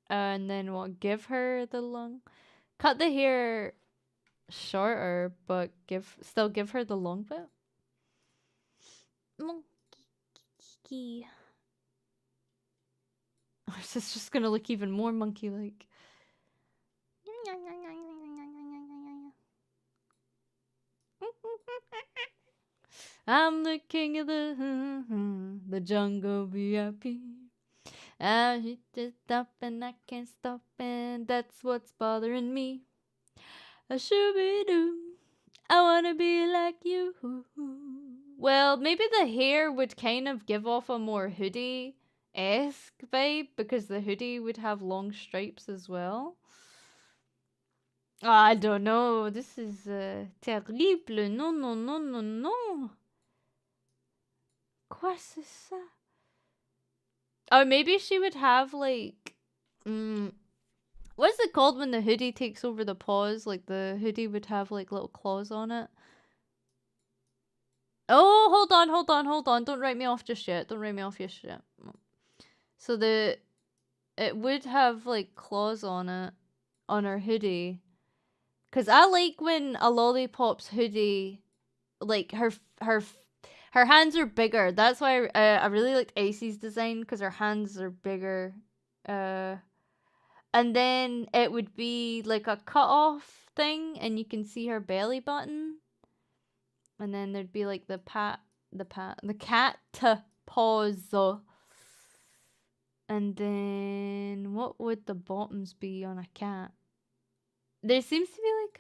And then what, give her the long... Cut the hair shorter, but still give her the long bit? Monkey. Or is this just gonna look even more monkey-like? I'm the king of the jungle VIP. I hit it up and I can't stop, and that's what's bothering me. A shooby-doo, I wanna be like you. Well, maybe the hair would kind of give off a more hoodie-esque vibe because the hoodie would have long stripes as well. I don't know. This is terrible. Non, non, non, non, non. Quoi c'est ça? Or maybe she would have like, what's it called when the hoodie takes over the paws? Like the hoodie would have like little claws on it. Oh, hold on, hold on, hold on. Don't write me off just yet. Don't write me off just yet. So it would have like claws on it, on her hoodie. Cause I like when a lollipop's hoodie, like her hands are bigger. That's why I really liked Icy's design because her hands are bigger. And then it would be like a cut off thing, and you can see her belly button. And then there'd be like the cat paws. And then what would the bottoms be on a cat? There seems to be like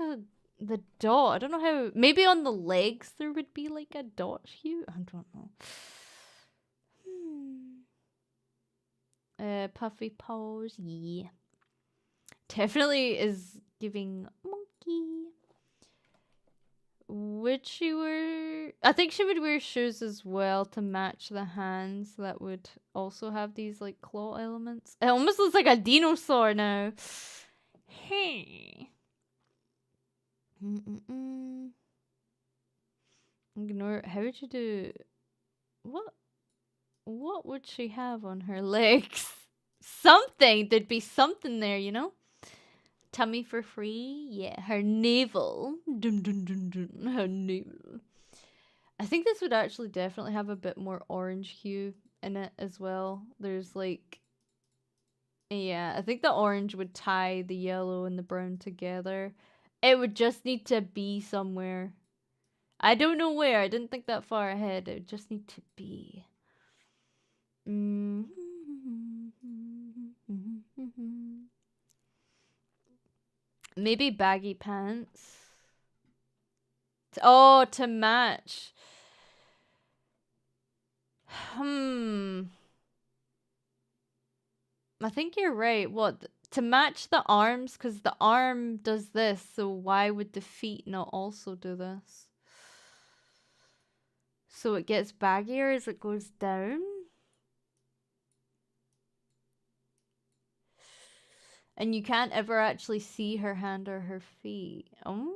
the dot. I don't know how. Maybe on the legs there would be like a dot hue. I don't know. Puffy paws. Yeah. Definitely is giving monkey. Would she wear... I think she would wear shoes as well to match the hands that would also have these like claw elements. It almost looks like a dinosaur now. Hey. Ignore. How would you do... What would she have on her legs? Something. There'd be something there, you know? Tummy for free? Yeah. Her navel. Dun, dun, dun, dun. Her navel. I think this would actually definitely have a bit more orange hue in it as well. There's like... Yeah, I think the orange would tie the yellow and the brown together. It would just need to be somewhere. I don't know where. I didn't think that far ahead. It would just need to be. Maybe baggy pants. Oh, to match. I think you're right. What? To match the arms, because the arm does this, so why would the feet not also do this? So it gets baggier as it goes down? And you can't ever actually see her hand or her feet. Oh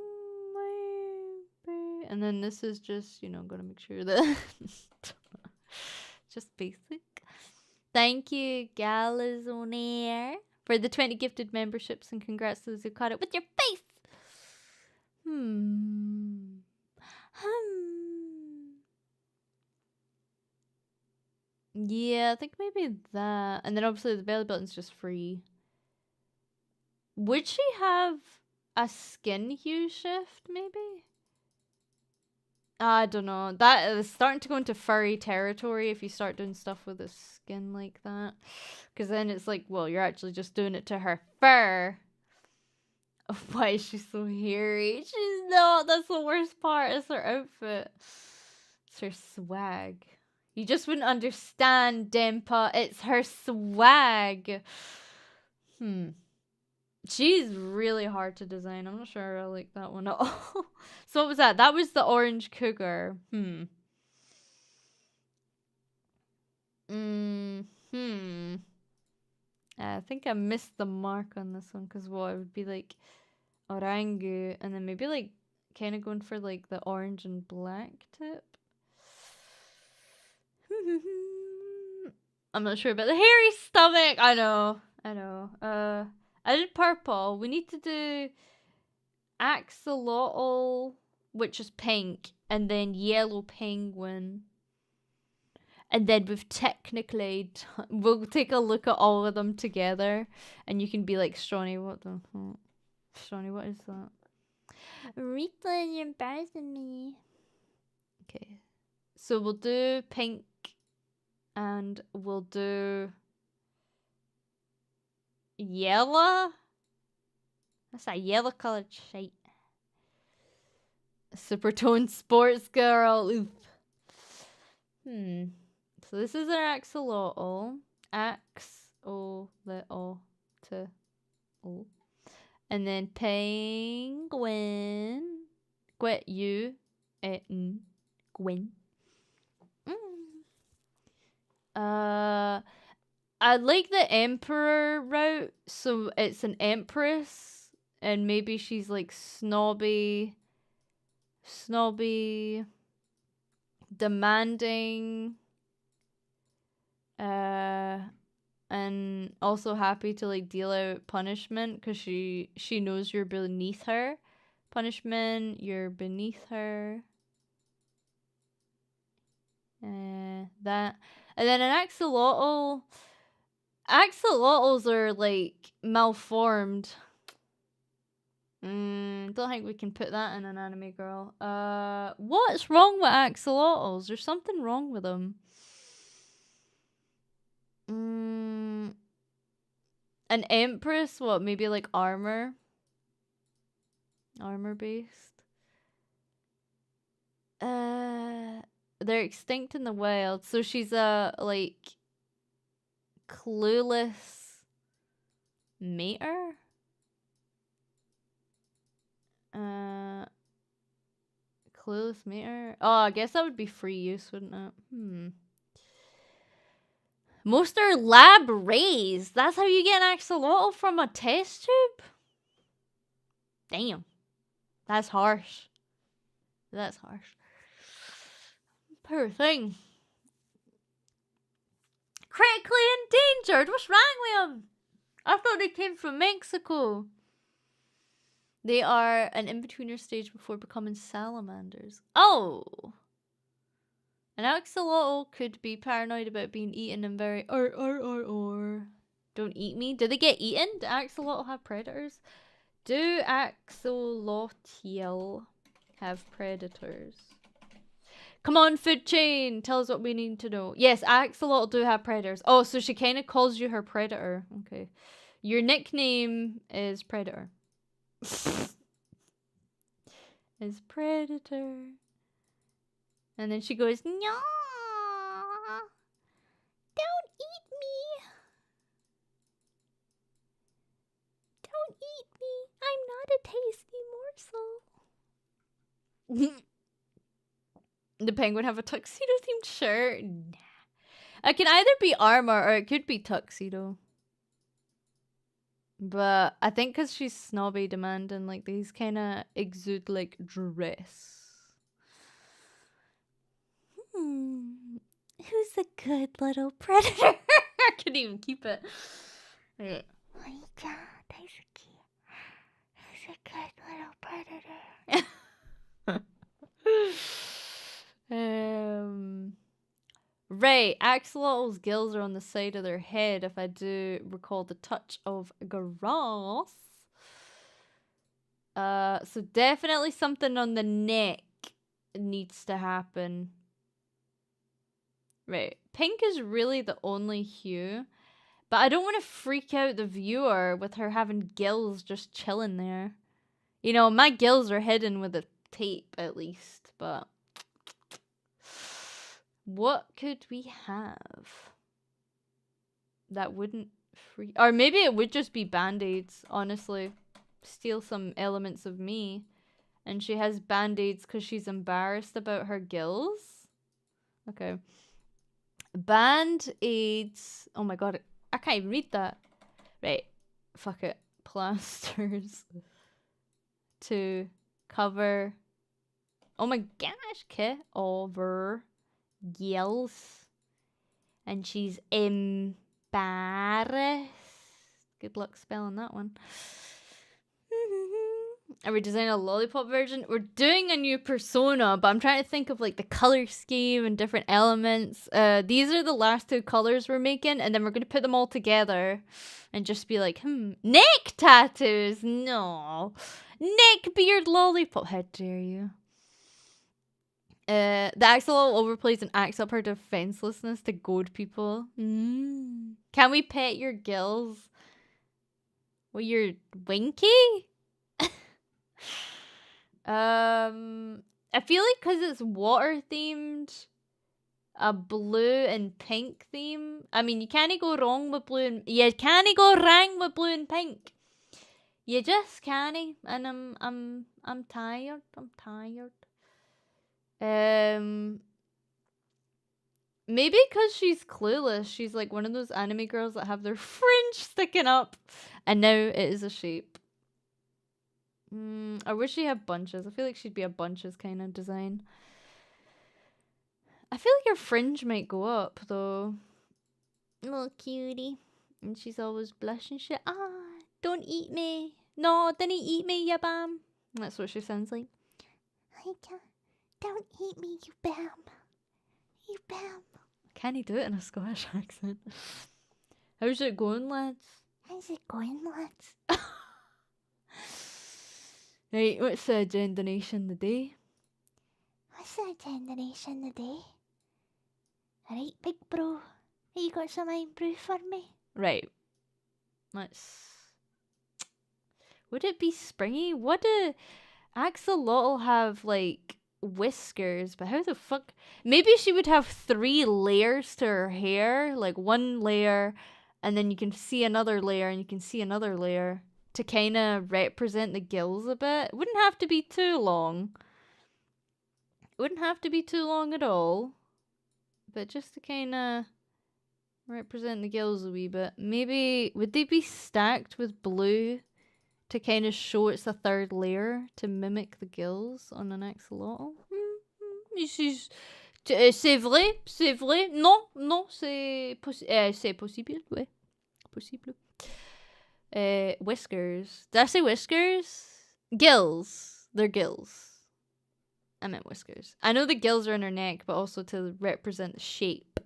my... And then this is just, you know, gonna make sure that... just basic. Thank you, Galazonair, for the 20 gifted memberships, and congrats to those who caught it with your face! Yeah, I think maybe that. And then obviously the belly button's just free. Would she have a skin hue shift, maybe? I don't know. That is starting to go into furry territory if you start doing stuff with the skin like that. Because then it's like, well, you're actually just doing it to her fur. Why is she so hairy? She's not. That's the worst part. It's her outfit. It's her swag. You just wouldn't understand, Dempa. It's her swag. She's really hard to design. I'm not sure I like that one at all. So what was that? That was the orange cougar. I think I missed the mark on this one because what it would be like orangu and then maybe like kind of going for like the orange and black tip. I'm not sure about the hairy stomach. I know. I did purple. We need to do Axolotl, which is pink, and then yellow penguin. And then we've technically, we'll take a look at all of them together, and you can be like, Stronny, what the fuck? Stronny, what is that? Rita, you're embarrassing me. Okay. So we'll do pink and we'll do yellow. That's a yellow colored shade. Supertone sports girl. Oof. So this is our axolotl. Axolotl. And then penguin. Gwen. I like the emperor route, so it's an empress, and maybe she's like snobby, demanding, and also happy to like deal out punishment because she knows you're beneath her. Punishment, you're beneath her. That, and then an axolotl. Axolotls are like malformed. Don't think we can put that in an anime girl. What's wrong with axolotls? There's something wrong with them. An empress? What? Maybe like armor? Armor based? They're extinct in the wild. So she's a like clueless mater? Clueless mater? Oh, I guess that would be free use, wouldn't it? Most are lab raised. That's how you get an axolotl from a test tube? Damn. That's harsh. That's harsh. Poor thing. Critically endangered? What's wrong with them? I thought they came from Mexico. They are an in-betweener stage before becoming salamanders. Oh! An axolotl could be paranoid about being eaten and very Don't eat me. Do they get eaten? Do axolotl have predators? Do axolotl have predators? Come on, food chain! Tell us what we need to know. Yes, axolotl do have predators. Oh, so she kind of calls you her predator. Okay. Your nickname is Predator. Is Predator. And then she goes, no, don't eat me. Don't eat me. I'm not a tasty morsel. The penguin have a tuxedo themed shirt? Nah. It can either be armor or it could be tuxedo. But I think because she's snobby, demanding, like these kind of exude like dress. Who's a good little predator? I couldn't even keep it. Okay. Who's a good little predator? Right, axolotl's gills are on the side of their head, if I do recall the touch of grass. So definitely something on the neck needs to happen. Right, pink is really the only hue, but I don't want to freak out the viewer with her having gills just chilling there. You know, my gills are hidden with a tape at least, but what could we have that wouldn't freak? Or maybe it would just be band-aids, honestly. Steal some elements of me. And she has band-aids because she's embarrassed about her gills. Okay. Band-aids. Oh my god, I can't even read that. Right. Fuck it. Plasters. To cover. Oh my gosh, okay. Over gills. And she's embarrassed. Good luck spelling that one. Are we designing a lollipop version? We're doing a new persona, but I'm trying to think of like the color scheme and different elements. These are the last two colors we're making, and then we're going to put them all together and just be like, neck tattoos? No. Neck beard lollipop. How dare you? The axolotl overplays and acts up her defenselessness to goad people. Can we pet your gills? Well, you're winky? I feel like because it's water themed, a blue and pink theme. I mean, you can't go wrong with blue and you can't go wrong with blue and pink. You just can't, and I'm tired. I'm tired. Maybe because she's clueless. She's like one of those anime girls that have their fringe sticking up, and now it is a shape. I wish she had bunches. I feel like she'd be a bunches kind of design. I feel like her fringe might go up though. Little cutie. And she's always blushing shit. Don't eat me. No, didn't eat me, ya bam. That's what she sounds like. Don't eat me, you bam. You bam. Can he do it in a Scottish accent? How's it going, lads? How's it going, lads? Right, what's the agenda nation today? What's the agenda nation today? Alright, big bro. You got some brew for me? Right. Let's... Would it be springy? What do Axolotl have, like, whiskers? But how the fuck... Maybe she would have 3 layers to her hair. Like, 1 layer, and then you can see another layer, and you can see another layer. To kind of represent the gills a bit. It wouldn't have to be too long. It wouldn't have to be too long at all. But just to kind of represent the gills a wee bit. Maybe, would they be stacked with blue to kind of show it's a 3rd layer to mimic the gills on an axolotl? C'est vrai, c'est vrai. Non, c'est possible, ouais. Possible. Whiskers. Did I say whiskers? Gills. They're gills. I meant whiskers. I know the gills are in her neck, but also to represent the shape.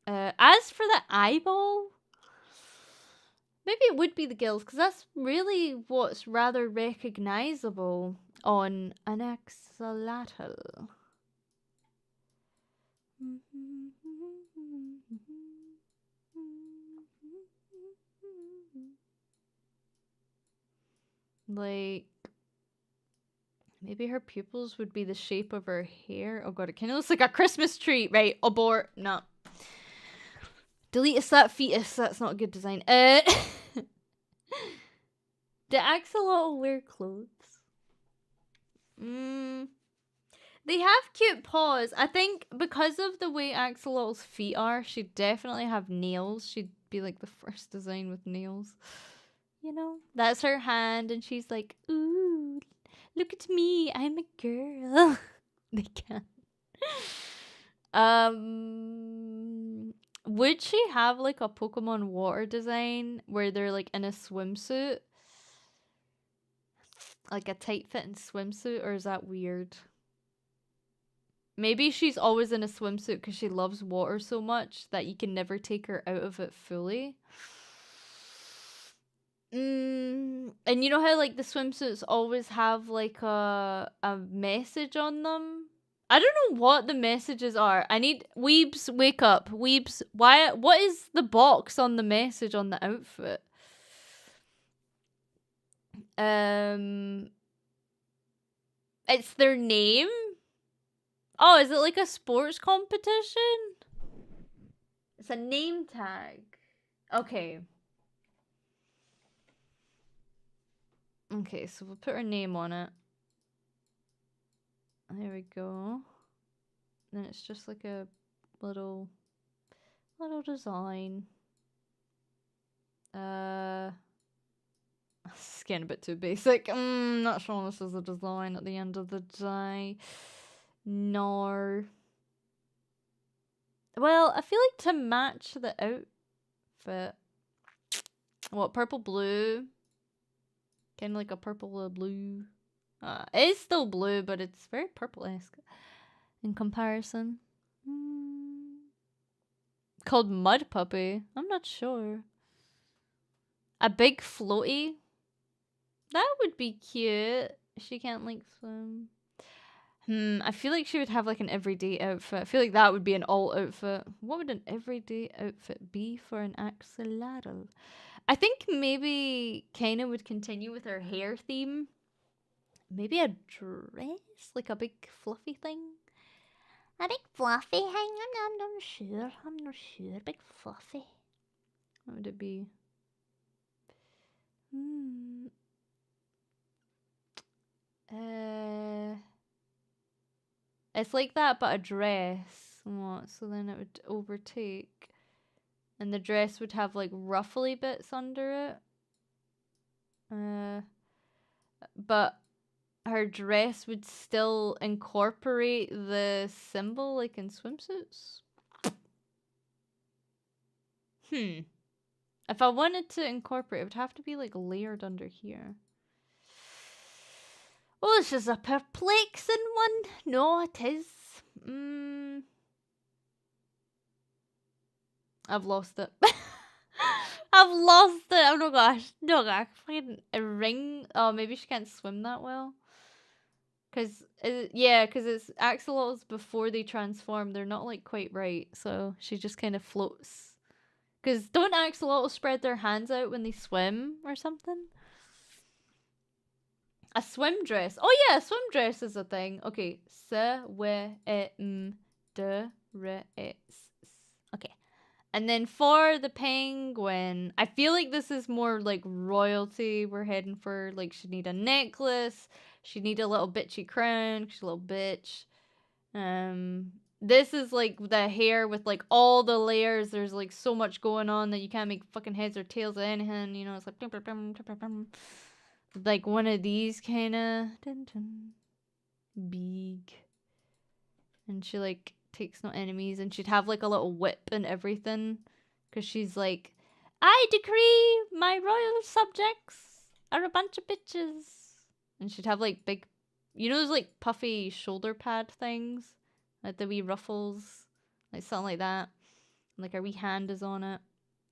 As for the eyeball, maybe it would be the gills, because that's really what's rather recognizable on an axolotl. Like, maybe her pupils would be the shape of her hair. Oh god, it kind of looks like a Christmas tree. Right, abort. No. Delete that fetus. That's not a good design. Do axolotl wear clothes? They have cute paws. I think because of the way axolotl's feet are, she'd definitely have nails. She'd be like the first design with nails. You know? That's her hand, and she's like, ooh, look at me. I'm a girl. They can't. Would she have like a Pokemon water design where they're like in a swimsuit? Like a tight fitting swimsuit, or is that weird? Maybe she's always in a swimsuit because she loves water so much that you can never take her out of it fully. And you know how like the swimsuits always have like a message on them? I don't know what the messages are. I need Weebs, wake up. Weebs, what is the box on the message on the outfit? It's their name? Oh, is it like a sports competition? It's a name tag. Okay. Okay, so we'll put her name on it. There we go. Then it's just like a little design. It's getting a bit too basic. Not sure this is a design at the end of the day. No. Well, I feel like to match the outfit. What, purple blue? Kind of like a purple blue. It's still blue, but it's very purple-esque in comparison. Called Mud Puppy? I'm not sure. A big floaty? That would be cute. She can't like swim. I feel like she would have like an everyday outfit. I feel like that would be an all outfit. What would an everyday outfit be for an axolotl? I think maybe Kaina would continue with her hair theme. Maybe a dress, like a big fluffy thing. A big fluffy thing? I'm not sure. I'm not sure. Big fluffy. What would it be? It's like that, but a dress. What? So then it would overtake, and the dress would have like ruffly bits under it. But her dress would still incorporate the symbol, like in swimsuits. If I wanted to incorporate, it would have to be like layered under here. Oh, this is a perplexing one. No, it is. I've lost it. I've lost it. Oh no gosh. No gosh. Fucking a ring. Oh, maybe she can't swim that well. Cause it's axolotls before they transform. They're not like quite right. So she just kind of floats. Cause don't axolotls spread their hands out when they swim or something? A swim dress. Oh yeah, a swim dress is a thing. Okay. Okay. And then for the penguin, I feel like this is more like royalty. We're heading for, like, she'd need a necklace. She'd need a little bitchy crown. She's a little bitch. This is like the hair with like all the layers. There's like so much going on that you can't make fucking heads or tails of anything. You know, it's like one of these kind of big. And she like takes no enemies, and she'd have like a little whip and everything, because she's like, I decree my royal subjects are a bunch of bitches. And she'd have like big, you know, those like puffy shoulder pad things, like the wee ruffles, like something like that, and like her wee hand is on it.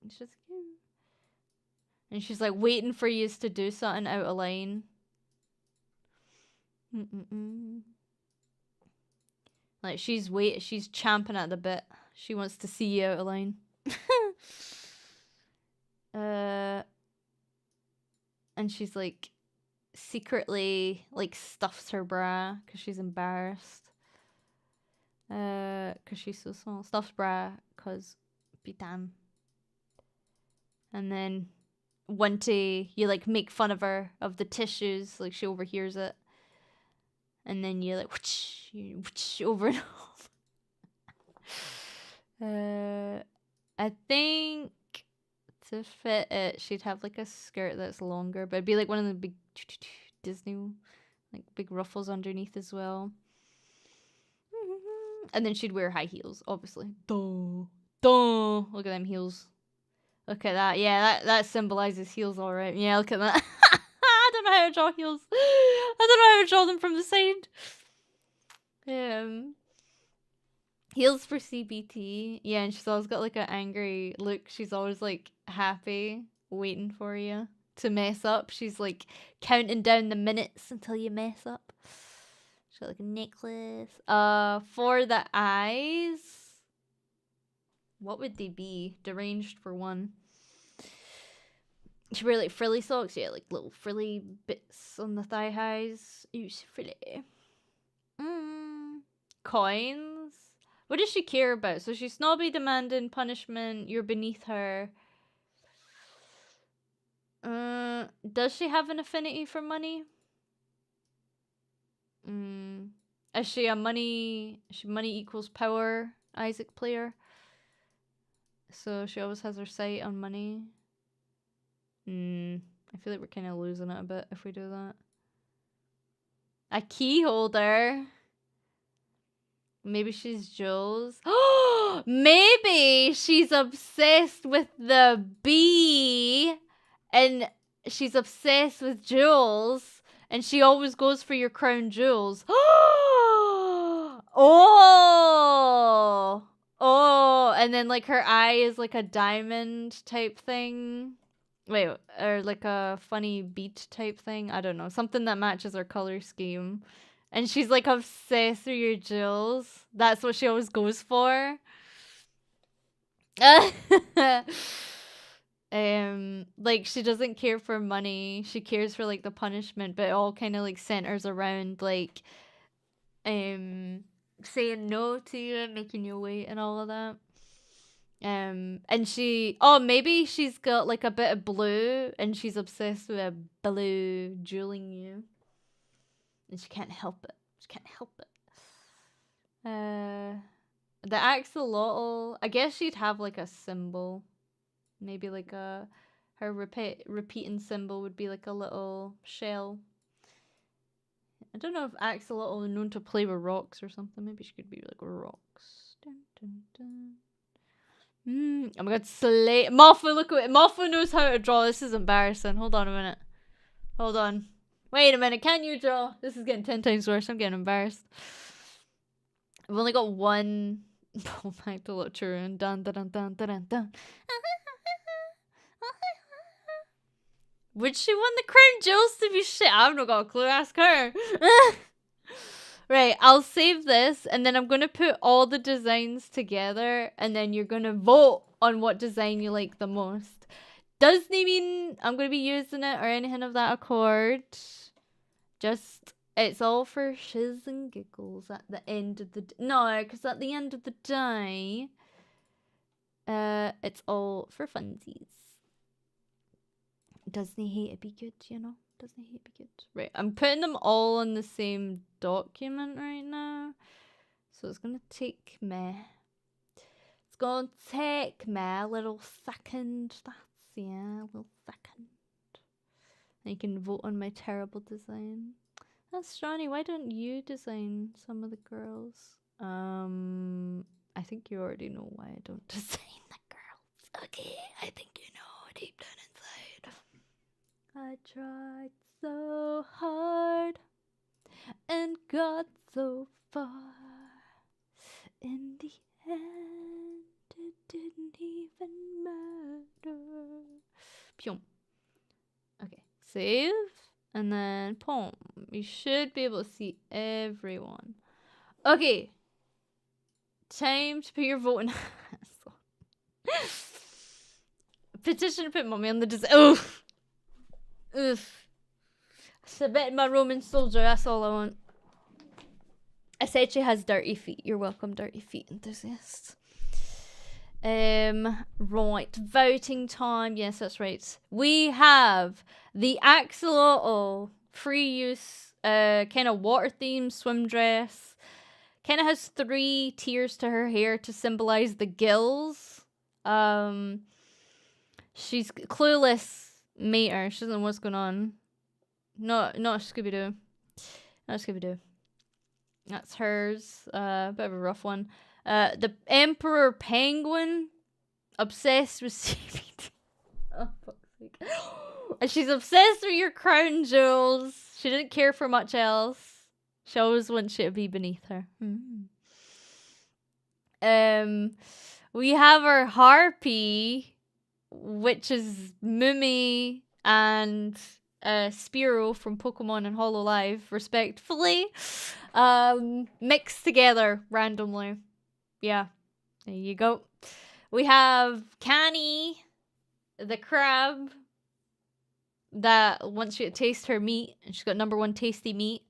It's just cute. And she's like waiting for you to do something out of line. Like she's champing at the bit. She wants to see you out of line. And she's like secretly like stuffs her bra because she's embarrassed. Because she's so small. Stuffs bra because be damn. And then one day you like make fun of her of the tissues, like she overhears it. And then you like whoosh over and over. I think to fit it, she'd have like a skirt that's longer, but it'd be like one of the big Disney, like big ruffles underneath as well. And then she'd wear high heels, obviously. Duh. Look at them heels. Look at that. Yeah, that symbolizes heels, all right. Yeah, look at that. I don't know how to draw heels. I don't know how to draw them from the side. Heels for CBT. Yeah, and she's always got like an angry look. She's always like happy, waiting for you to mess up. She's like counting down the minutes until you mess up. She's got like a necklace. For the eyes, what would they be? Deranged for one. She wear like frilly socks, yeah, like little frilly bits on the thigh highs. Ooh, so frilly. Coins. What does she care about? So she's snobby, demanding, punishment. You're beneath her. Does she have an affinity for money? Is she a money? Money equals power Isaac player? So she always has her sight on money. I feel like we're kind of losing it a bit if we do that. A key holder. Maybe she's Jules. Maybe she's obsessed with the bee, and she's obsessed with Jules, and she always goes for your crown jewels. Oh, and then like her eye is like a diamond type thing. Wait, or like a funny beat type thing. I don't know. Something that matches her color scheme. And she's like obsessed with your jewels. That's what she always goes for. Like she doesn't care for money. She cares for like the punishment, but it all kind of like centers around like saying no to you and making you wait and all of that. And maybe she's got like a bit of blue and she's obsessed with a blue jeweling you. And she can't help it. She can't help it. The axolotl, I guess she'd have like a symbol. Maybe like her repeating symbol would be like a little shell. I don't know if axolotl are known to play with rocks or something. Maybe she could be like rocks. Dun, dun, dun. Oh my god, slay. Mofu, look at it. Mofu knows how to draw. This is embarrassing. Hold on a minute. Hold on. Wait a minute. Can you draw? This is getting 10 times worse. I'm getting embarrassed. I've only got one. Oh my god, dun dun dun dun dun dun. Would she want the crown jewels to be shit? I've not got a clue. Ask her. Right, I'll save this and then I'm going to put all the designs together and then you're going to vote on what design you like the most. Doesn't mean I'm going to be using it or anything of that accord. Just, it's all for shiz and giggles at the end of the no, because at the end of the day, it's all for funsies. Doesn't he hate it be good, you know? Doesn't he hate it be good? Right, I'm putting them all in the same document right now. So it's gonna take me. It's gonna take me a little second. A little second. And you can vote on my terrible design. That's Stronny, why don't you design some of the girls? I think you already know why I don't design the girls. Okay, I think you know deep down inside. I tried so hard and got so far. In the end, it didn't even matter. Pyum. Okay, save. And then, boom. You should be able to see everyone. Okay. Time to put your vote in. Petition to put mommy on the design. Oof. Oof. Submit my Roman soldier. That's all I want. I said she has dirty feet. You're welcome, dirty feet enthusiasts. Right. Voting time. Yes, that's right. We have the Axolotl free use kind of water theme swim dress. Kind of has 3 tiers to her hair to symbolize the gills. She's clueless mater. She doesn't know what's going on. Not Scooby-Doo. Not Scooby-Doo. That's hers. Bit of a rough one. The Emperor Penguin. Obsessed with seaweed. Oh, fuck's sake. And she's obsessed with your crown jewels. She didn't care for much else. She always wants you to be beneath her. We have our Harpy, which is Mumi and Spearow from Pokemon and Hololive, respectively, mixed together randomly. Yeah, there you go. We have Canny, the crab, that wants you to taste her meat, and she's got #1 tasty meat.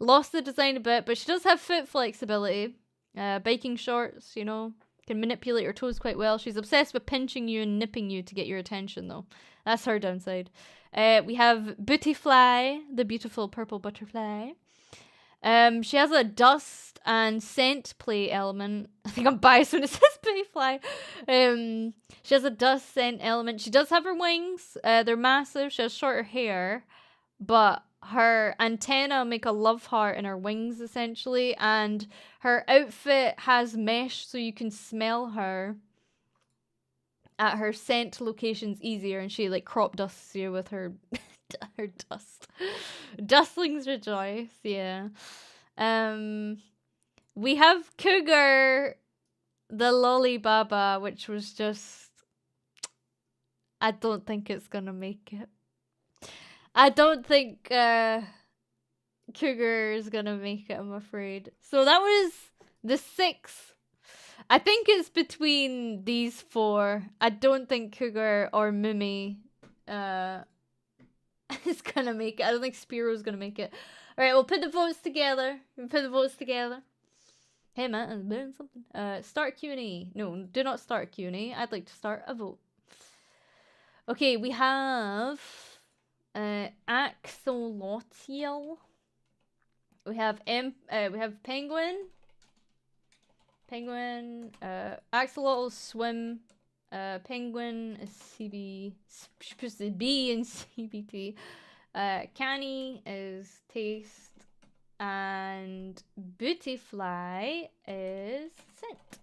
Lost the design a bit, but she does have foot flexibility. Biking shorts, you know, can manipulate her toes quite well. She's obsessed with pinching you and nipping you to get your attention, though. That's her downside. We have Bootyfly, the beautiful purple butterfly. She has a dust and scent play element. I think I'm biased when it says Bootyfly. She has a dust scent element. She does have her wings. They're massive. She has shorter hair, but her antenna make a love heart in her wings, essentially. And her outfit has mesh, so you can smell her at her scent locations easier, and she like crop dusts you with her her dust. Dustlings rejoice, yeah. We have Cougar, the lollipop, which was just, I don't think it's gonna make it. I don't think cougar is gonna make it, I'm afraid. So that was the 6th. I think it's between these 4. I don't think cougar or Mimi is gonna make it. I don't think Spiro's gonna make it. Alright, we'll put the votes together. Hey man, I'm doing something. Start Q&A. No, do not start Q&A. I'd like to start a vote. Okay, we have Axolotl. We have Penguin. Axolotl swim. Penguin is CB, supposed to be in CBT. Canny is taste. And Beautyfly is scent.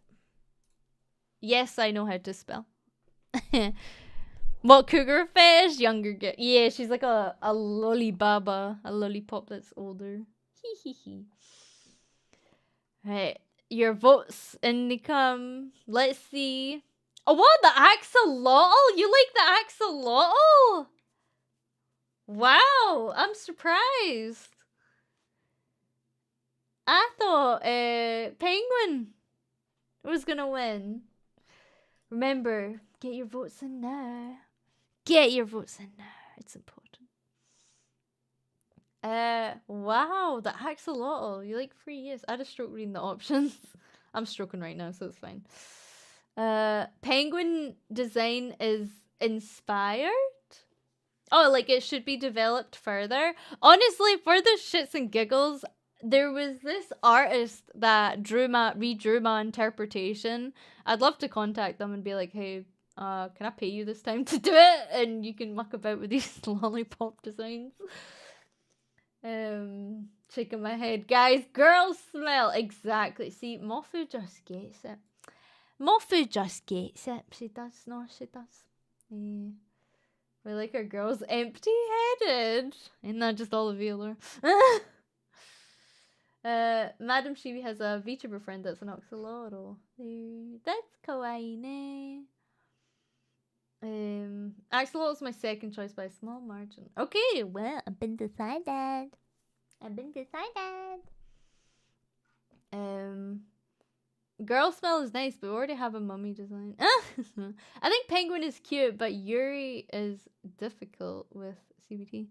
Yes, I know how to spell. What cougar fish? Younger girl. Yeah, she's like a lollibaba, a lollipop that's older. Hee. Right, your votes in the come. Let's see. Oh, what? The axolotl? You like the axolotl? Wow, I'm surprised. I thought Penguin was gonna win. Remember, get your votes in now. Get your votes in now. It's important. Wow, the axolotl. You like 3 years. I had a stroke reading the options. I'm stroking right now, so it's fine. Penguin design is inspired. Oh, like it should be developed further. Honestly, for the shits and giggles, there was this artist that redrew my interpretation. I'd love to contact them and be like, hey, can I pay you this time to do it? And you can muck about with these lollipop designs. Shaking my head. Guys, girls smell. Exactly. See, Mofu just gets it. Mofu just gets it. She does. No, she does. Yeah. We like our girls empty-headed. Isn't that just all of VAllure? Madam Shibi has a VTuber friend that's an axolotl. That's kawaii ne. Axolotl's my second choice by a small margin. Okay, well, I've been decided. Girl smell is nice, but we already have a mummy design. I think Penguin is cute, but Yuri is difficult with CBT.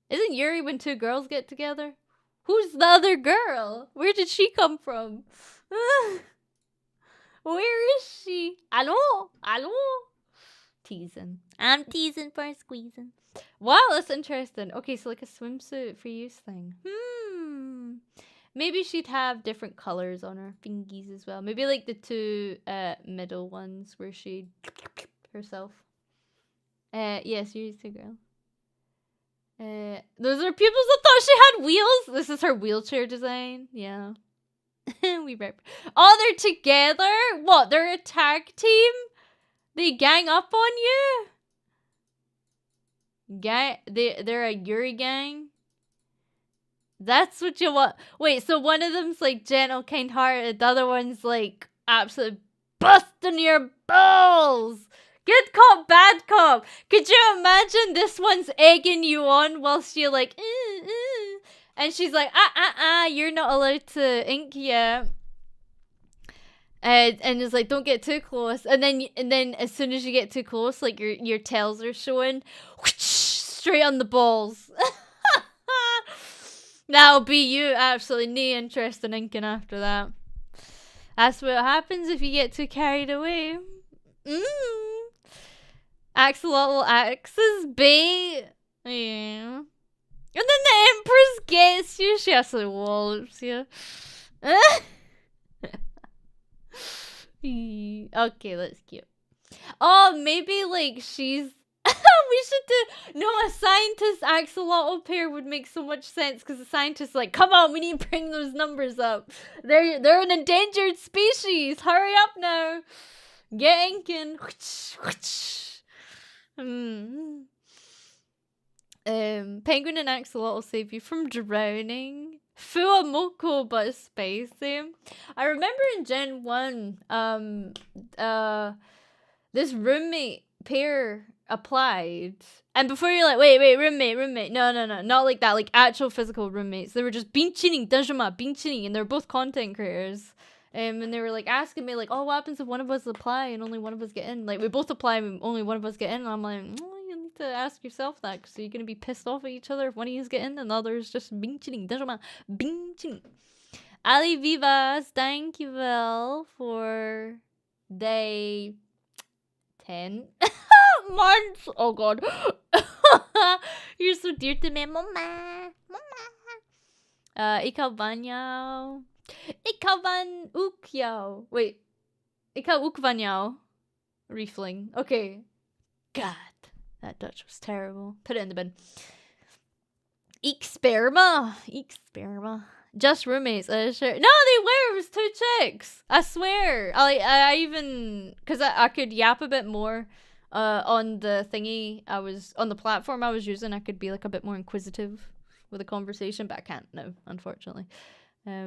Isn't Yuri when 2 girls get together? Who's the other girl? Where did she come from? Where is she? Hello? Teasing. I'm teasing for squeezing. Wow, that's interesting. Okay, so like a swimsuit for use thing. Maybe she'd have different colors on her fingies as well. Maybe like the 2 middle ones where she herself. Yes, you're a girl. Those are pupils that thought she had wheels. This is her wheelchair design. Yeah. We rip. Oh, they're together? What? They're a tag team? They gang up on you? They're a Yuri gang? That's what you want. Wait, so one of them's like gentle, kind-hearted. The other one's like absolutely busting your balls. Good cop, bad cop. Could you imagine this one's egging you on whilst you're like, and she's like, you're not allowed to ink yet. And it's like, don't get too close. And then as soon as you get too close, like your tails are showing, whoosh, straight on the balls. That'll be you. Absolutely no interest in inking after that. That's what happens if you get too carried away. Axolotl axes bait. Yeah. And then the Empress gets you. She actually wallops you. Okay, that's cute. Oh, maybe like she's... we should do... No, a scientist axolotl pair would make so much sense because the scientist's like, come on, we need to bring those numbers up. They're an endangered species. Hurry up now. Get inking. Penguin and axolotl save you from drowning. Fuamoko, but spicy. I remember in Gen 1, this roommate pair applied. And before you're like, wait, roommate. No, not like that. Like actual physical roommates. They were just being cheating, and they're both content creators. And they were like asking me like, oh, what happens if one of us apply and only one of us get in? Like we both apply and only one of us get in. And I'm like, you need to ask yourself that, because you're gonna be pissed off at each other if one of you get in and the other is just being cheating. Ali Vivas, thank you, Val, for day 10 months. Oh god. You're so dear to me, mama. Ikaw banyaw. Ikaw van ukyaw. Wait. Ikaw ukvanyaw. Refling. Okay. God. That Dutch was terrible. Put it in the bin. Ik sperma. Just roommates. Sure. No, they were. It was 2 chicks. I swear. I even, because I could yap a bit more on the thingy I was, on the platform I was using. I could be like a bit more inquisitive with a conversation, but I can't now, unfortunately. I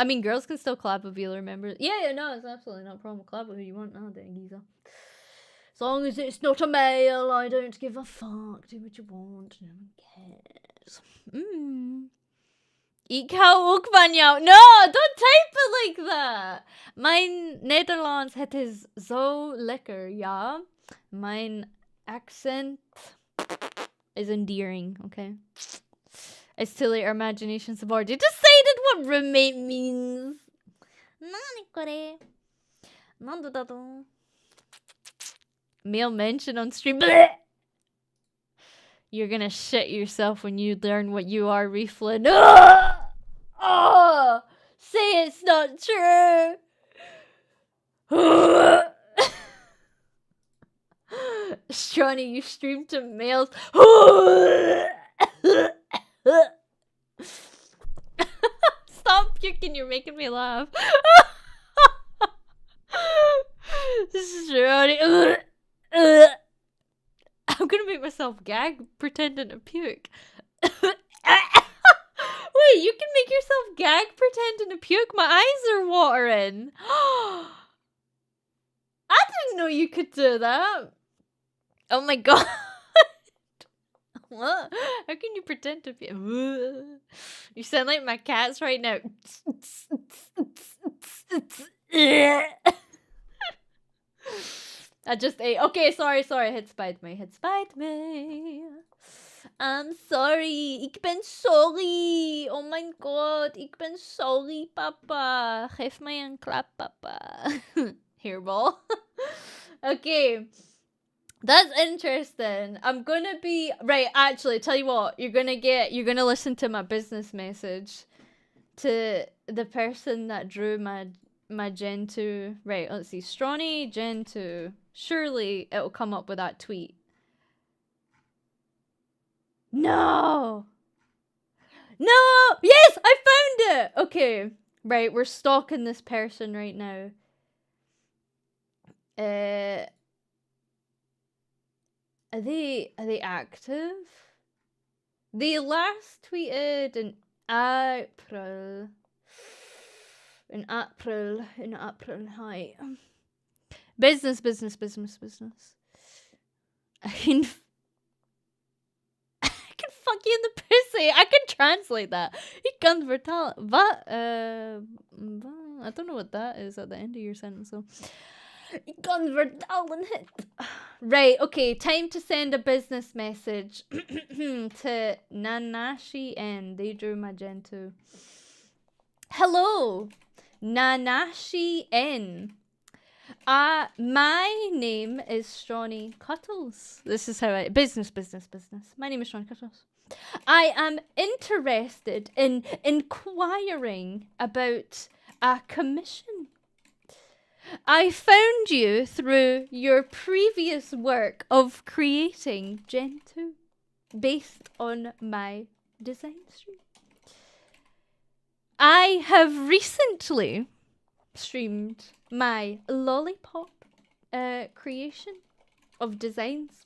mean, girls can still collab with VAllure members. Yeah, no, it's absolutely not a problem. Collab with who you want nowadays, geezer. As long as it's not a male, I don't give a fuck. Do what you want. No one cares. Ikaw ook van jou. No, don't type it like that. Mijn Nederlands, het is zo lekker, ja. Mijn accent is endearing, okay? I stimulate our imaginations of origin. Decided what roommate means. Nani kore. Nando dado. Male mention on stream. Blech! You're gonna shit yourself when you learn what you are, Reflin. Oh! Say it's not true. Stronny, you stream to males. Stop puking, you're making me laugh. Stronny. I'm gonna make myself gag pretending to puke. Wait, you can make yourself gag pretending to puke? My eyes are watering. I didn't know you could do that. Oh my god. What? How can you pretend to puke? You sound like my cats right now. I just ate. Okay, sorry. Het spijt me. I'm sorry. Ik ben sorry. Oh my god. Ik ben sorry, papa. Geef mij een klap, papa. Hairball. Okay. That's interesting. I'm gonna be... Right, actually, tell you what. You're gonna listen to my business message to the person that drew my Gen 2. Right, let's see. Stronny, Gen 2. Surely it'll come up with that tweet. No! Yes, I found it! Okay, right, we're stalking this person right now. Are they active? They last tweeted in April. In April, hi. Business. I can fuck you in the pussy. I can translate that. You can vertalen. What? I don't know what that is at the end of your sentence, so. Ik kan vertalen het. Right, okay, time to send a business message to Nanashi N. They drew my Gen 2. Hello, Nanashi N. My name is Stronny Cuttles. This is how I... Business. My name is Stronny Cuttles. I am interested in inquiring about a commission. I found you through your previous work of creating Gen 2 based on my design stream. I have recently streamed my lollipop creation of designs,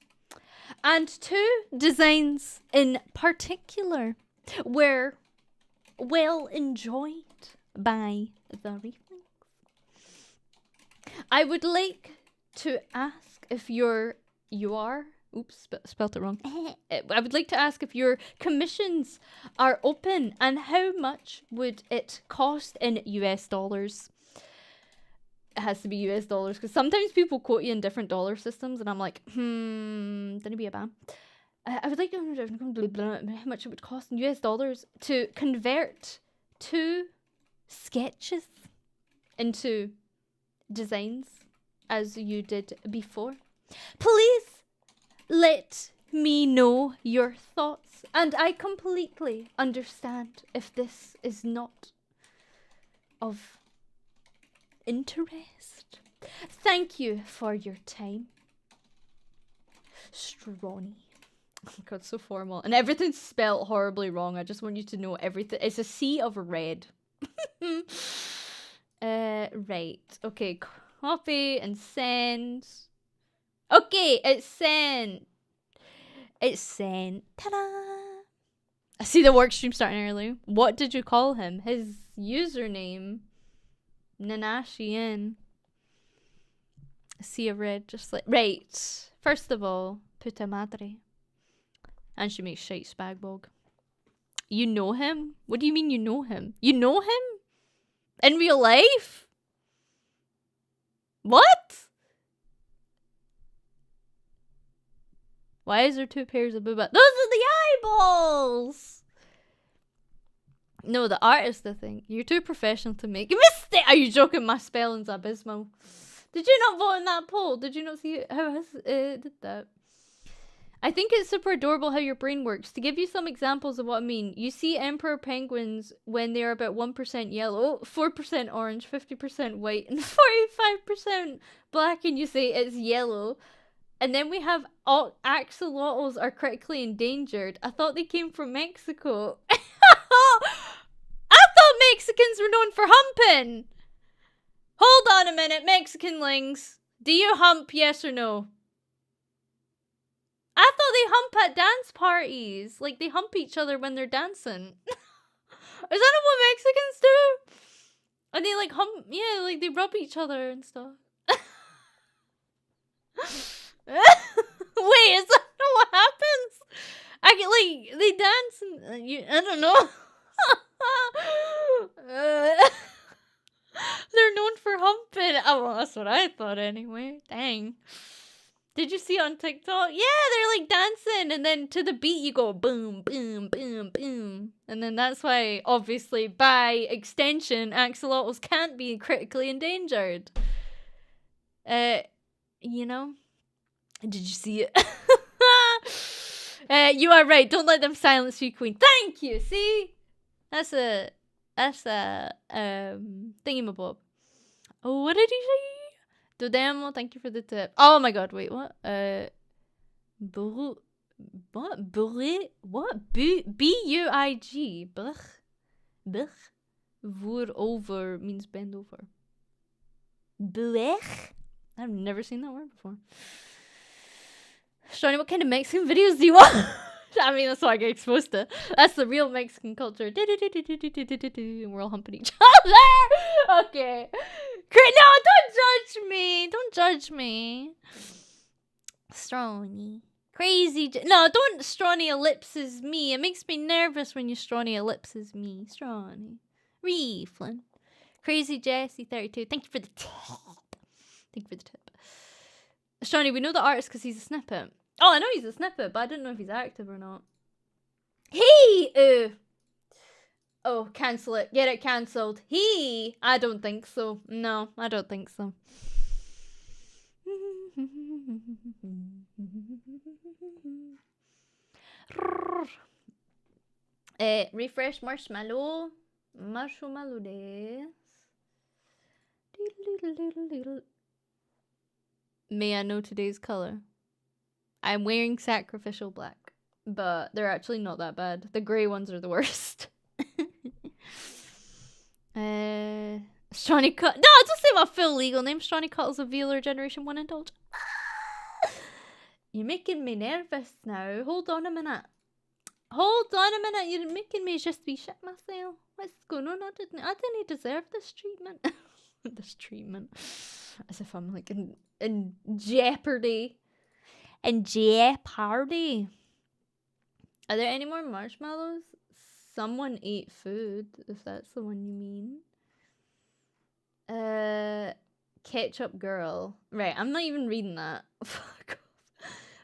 and 2 designs in particular were well enjoyed by the reflings. I would like to ask if you are. Oops, spelt it wrong. I would like to ask if your commissions are open and how much would it cost in US dollars? It has to be US dollars because sometimes people quote you in different dollar systems and I'm like, didn't be a bam. I would like to know how much it would cost in US dollars to convert 2 sketches into designs as you did before. Please let me know your thoughts, and I completely understand if this is not of interest. Thank you for your time, Stronny. Oh my god, so formal. And everything's spelt horribly wrong. I just want you to know everything. It's a sea of red. Right. Okay, copy and send. Okay, it's sent. It's sent. Ta-da! I see the work stream starting early. What did you call him? His username. Nanashian. Sea of red, just like... Right. First of all, puta madre. And she makes shite spagbog. You know him? What do you mean you know him? You know him? In real life? What? Why is there 2 pairs of booba? Those are the eyeballs! No, the artist, I think. You're too professional to make a mistake. Are you joking? My spelling's abysmal. Did you not vote in that poll? Did you not see how it did that? I think it's super adorable how your brain works. To give you some examples of what I mean, you see emperor penguins when they're about 1% yellow, 4% orange, 50% white, and 45% black, and you say it's yellow. And then we have all axolotls are critically endangered. I thought they came from Mexico. I thought Mexicans were known for humping. Hold on a minute, Mexicanlings. Do you hump, yes or no? I thought they hump at dance parties. Like, they hump each other when they're dancing. Is that not what Mexicans do? And they, like, hump... Yeah, like, they rub each other and stuff. Wait, is that not what happens? I get, like, they dance and... I don't know. They're known for humping. Oh, well, that's what I thought anyway. Dang. Did you see on TikTok? Yeah, they're like dancing, and then to the beat you go boom, boom, boom, boom. And then that's why, obviously, by extension, axolotls can't be critically endangered. You know? Did you see it? You are right. Don't let them silence you, queen. Thank you. See? That's a thingamabob. Oh, what did he say? Dodemo, thank you for the tip. Oh my god, wait, what? What? B-U-I-G. Buch. Voer over means bend over. Blech? I've never seen that word before. Stronny, what kind of Mexican videos do you want? I mean, that's what I get exposed to. That's the real Mexican culture. And we're all humping each other. Okay. No, don't judge me. Don't judge me. Stronny. Crazy. No, don't Stronny ellipses me. It makes me nervous when you Stronny ellipses me. Stronny. Reeflin. Crazy Jessie 32. Thank you for the tip. Thank you for the tip. Stronny, we know the artist because he's a snippet. Oh, I know he's a snippet, but I didn't know if he's active or not. He! Oh, cancel it. Get it cancelled. He! I don't think so. No, I don't think so. Refresh marshmallow. Marshmallow des. May I know today's color? I'm wearing sacrificial black, but they're actually not that bad. The grey ones are the worst. Stronny Cut. No, don't say my full legal name. Stronny Cuttles of VAllure Generation 1 Indulge. You're making me nervous now. Hold on a minute. You're making me just be shit myself. What's going on? I didn't deserve this treatment. this treatment. As if I'm like in jeopardy. In jeopardy. Are there any more marshmallows? Someone ate food, if that's the one you mean. Ketchup girl. Right, I'm not even reading that. Fuck off.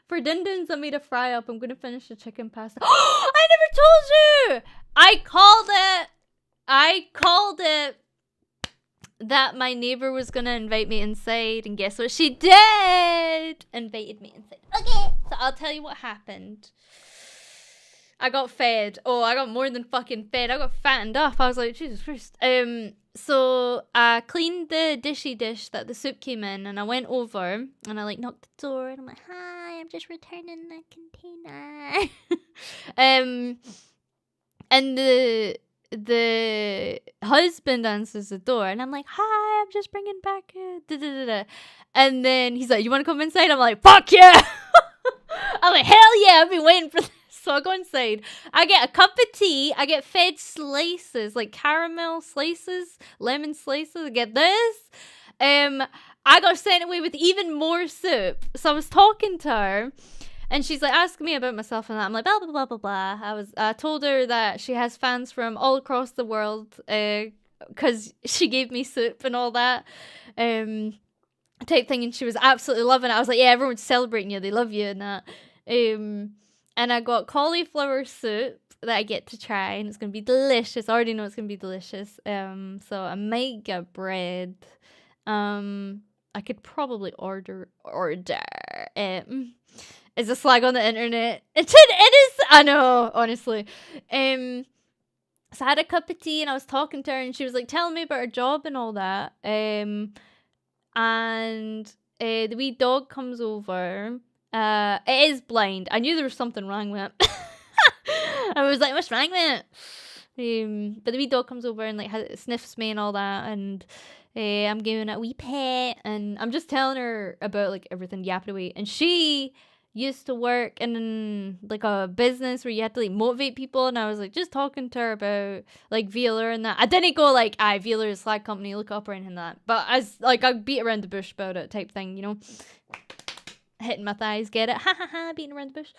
For din-dins I made a fry up. I'm gonna finish the chicken pasta. I never told you! I called it that my neighbor was gonna invite me inside, and guess what she did? Invited me inside. Okay, so I'll tell you what happened. I got fed. Oh, I got more than fucking fed. I got fattened up. I was like, Jesus Christ. So I cleaned the dishy dish that the soup came in, and I went over and I like knocked the door and I'm like, hi, I'm just returning the container. And the husband answers the door and I'm like, hi, I'm just bringing back and then he's like, you want to come inside? I'm like, fuck yeah. I'm like, hell yeah, I've been waiting for this. So I go inside. I get a cup of tea. I get fed slices, like caramel slices, lemon slices. I get this. I got sent away with even more soup. So I was talking to her, and she's like asking me about myself and that. I'm like, blah blah blah blah blah. I told her that she has fans from all across the world, because she gave me soup and all that, type thing, and she was absolutely loving it. I was like, yeah, everyone's celebrating you. They love you and that. And I got cauliflower soup that I get to try, and it's gonna be delicious. I already know it's gonna be delicious. So I might get bread. I could probably order. It's a slag on the internet. It is. I know, honestly. So I had a cup of tea and I was talking to her, and she was like telling me about her job and all that. And the wee dog comes over. It is blind. I knew there was something wrong with it. I was like, what's wrong with it? But the wee dog comes over and like sniffs me and all that, and I'm giving it a wee pet, and I'm just telling her about like everything, yapping away. And she used to work in like a business where you had to like motivate people, and I was like just talking to her about like VAllure and that. I didn't go like, VAllure is a slag company, look up or anything like that. But I beat around the bush about it type thing, you know. Hitting my thighs, get it? Ha ha ha, beating around the bush.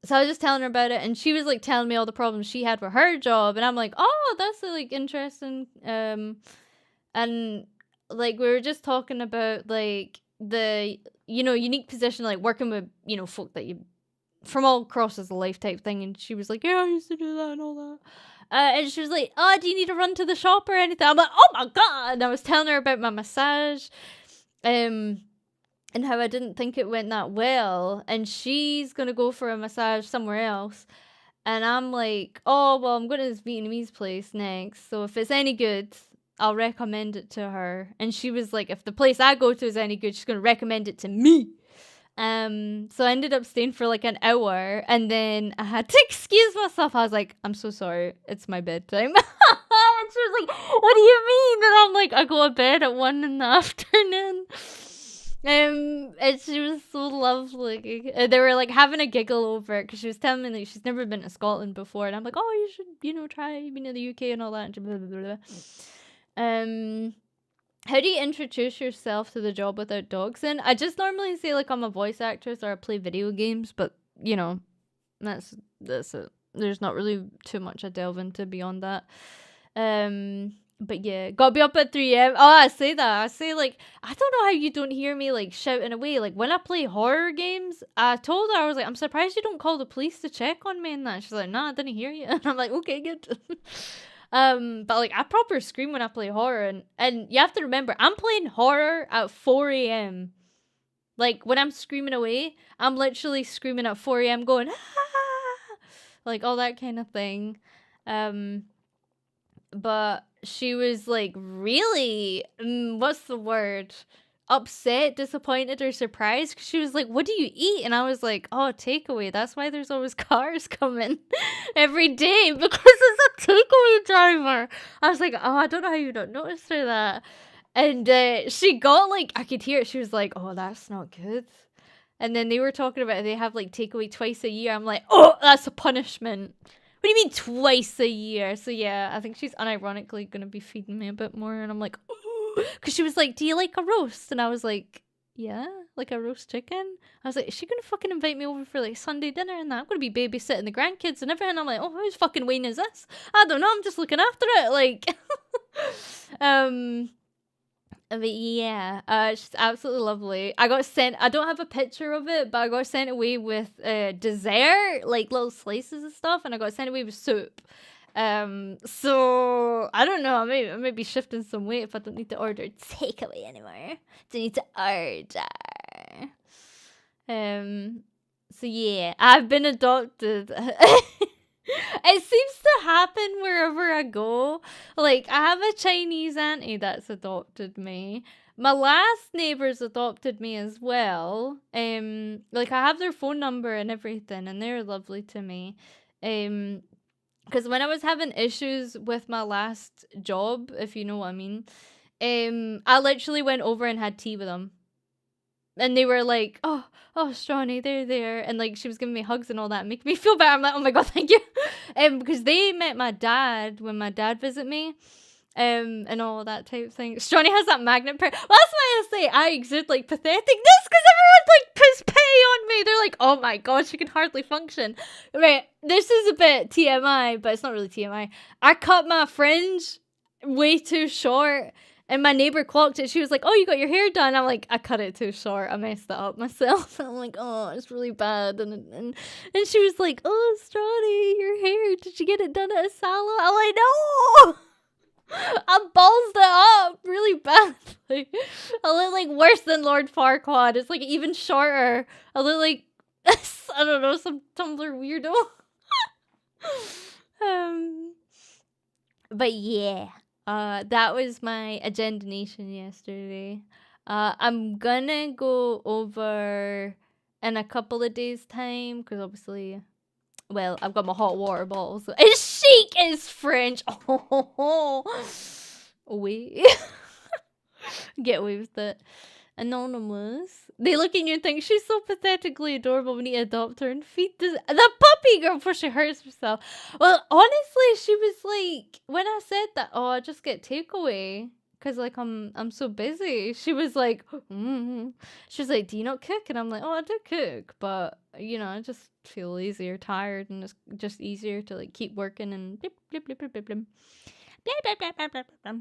So I was just telling her about it, and she was like telling me all the problems she had with her job, and I'm like, oh, that's like interesting. And like we were just talking about like the unique position, like working with folk that you from all across the life type thing, and she was like, yeah, I used to do that and all that. And she was like, oh, do you need to run to the shop or anything? I'm like, oh my god. And I was telling her about my massage. And how I didn't think it went that well, and she's gonna go for a massage somewhere else, and I'm like, oh well, I'm going to this Vietnamese place next, so if it's any good, I'll recommend it to her. And she was like, if the place I go to is any good, she's gonna recommend it to me. So I ended up staying for like an hour, and then I had to excuse myself. I was like, I'm so sorry, it's my bedtime. And she was like, what do you mean? And I'm like, I go to bed at 1 in the afternoon. And she was so lovely. They were like having a giggle over it because she was telling me like she's never been to Scotland before, and I'm like, oh, you should try being in the UK and all that. And blah, blah, blah, blah. How do you introduce yourself to the job without dogs in? I just normally say like I'm a voice actress or I play video games, but that's it. There's not really too much I delve into beyond that. But yeah, gotta be up at 3 a.m. Oh, I say that. I say like, I don't know how you don't hear me like shouting away. Like when I play horror games, I told her, I was like, I'm surprised you don't call the police to check on me and that. She's like, nah, I didn't hear you. And I'm like, okay, good. But like I proper scream when I play horror, and you have to remember, I'm playing horror at 4 a.m. Like when I'm screaming away, I'm literally screaming at 4 a.m. going, ah! Like all that kind of thing. But she was like really, what's the word? Upset, disappointed, or surprised. 'Cause she was like, what do you eat? And I was like, oh, takeaway. That's why there's always cars coming every day, because it's a takeaway driver. I was like, oh, I don't know how you don't notice her that. And she got like, I could hear it. She was like, oh, that's not good. And then they were talking about they have like takeaway twice a year. I'm like, oh, that's a punishment. do you mean twice a year? So yeah, I think she's unironically gonna be feeding me a bit more, and I'm like, because she was like, do you like a roast? And I was like, yeah, like a roast chicken. I was like, is she gonna fucking invite me over for like Sunday dinner and that? I'm gonna be babysitting the grandkids and everything. I'm like, oh, whose fucking wine is this? I don't know, I'm just looking after it, like. But yeah, she's absolutely lovely. I don't have a picture of it, but I got sent away with dessert, like little slices and stuff, and I got sent away with soup. So I don't know, I may be shifting some weight if I don't need to order takeaway anymore. Don't need to order. So yeah, I've been adopted. It seems to happen wherever I go. Like, I have a Chinese auntie that's adopted me. My last neighbors adopted me as well. Like, I have their phone number and everything, and they're lovely to me. Because when I was having issues with my last job, if you know what I mean, I literally went over and had tea with them. And they were like, oh, Stronny, they're there. And like, she was giving me hugs and all that, making me feel better. I'm like, oh my God, thank you. Because they met my dad when my dad visited me. And all that type of thing. Stronny has that magnet pair. Well, that's why I say I exude like patheticness, because everyone like puts pity on me. They're like, oh my God, she can hardly function. Right, this is a bit TMI, but it's not really TMI. I cut my fringe way too short. And my neighbor clocked it. She was like, oh, you got your hair done. I'm like, I cut it too short. I messed it up myself. I'm like, oh, it's really bad. And she was like, oh, Stronny, your hair. Did you get it done at a salon? I'm like, no. I ballsed it up really badly. I look like worse than Lord Farquaad. It's like even shorter. I look like, I don't know, some Tumblr weirdo. But yeah. That was my Agenda Nation yesterday. I'm gonna go over in a couple of days' time, because obviously, well, I've got my hot water bottle, so it's chic as French. Oh, wait. Get away with it. Anonymous. They look at you and think, she's so pathetically adorable, we need to adopt her and feed the puppy girl before she hurts herself. Well, honestly, she was like, when I said that, oh, I just get takeaway, because like I'm so busy. She was like, she was like, do you not cook? And I'm like, oh, I do cook, but you know, I just feel lazy or tired, and it's just easier to like keep working and blip, blip, blip, blip, blip, blip. Blip, blip, blip, blip, blip, blip.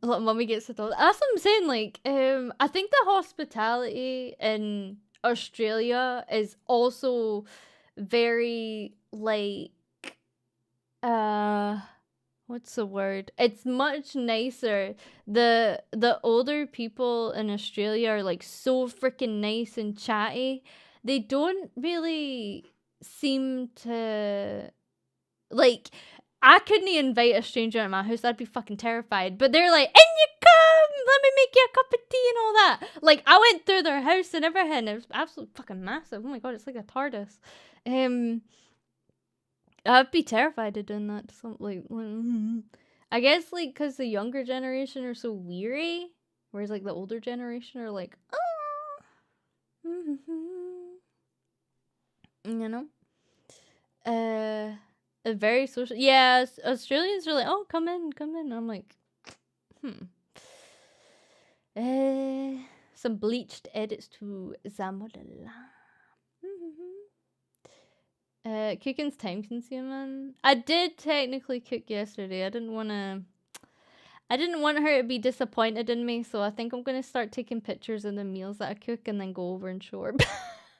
Like mommy gets it all. That's what I'm saying. Like, I think the hospitality in Australia is also very like, what's the word? It's much nicer. The older people in Australia are like so freaking nice and chatty. They don't really seem to like. I couldn't invite a stranger at my house. I'd be fucking terrified. But they're like, in you come! Let me make you a cup of tea and all that. Like, I went through their house and everything. It was absolutely fucking massive. Oh my God, it's like a TARDIS. I'd be terrified of doing that to something. I guess, like, because the younger generation are so weary. Whereas, like, the older generation are like, oh. You know? Very social. Yeah, Australians are like, oh, come in. I'm like, some bleached edits to Zamodala. Cooking's time consuming. I did technically cook yesterday. I didn't want her to be disappointed in me, so I think I'm gonna start taking pictures of the meals that I cook and then go over and show her.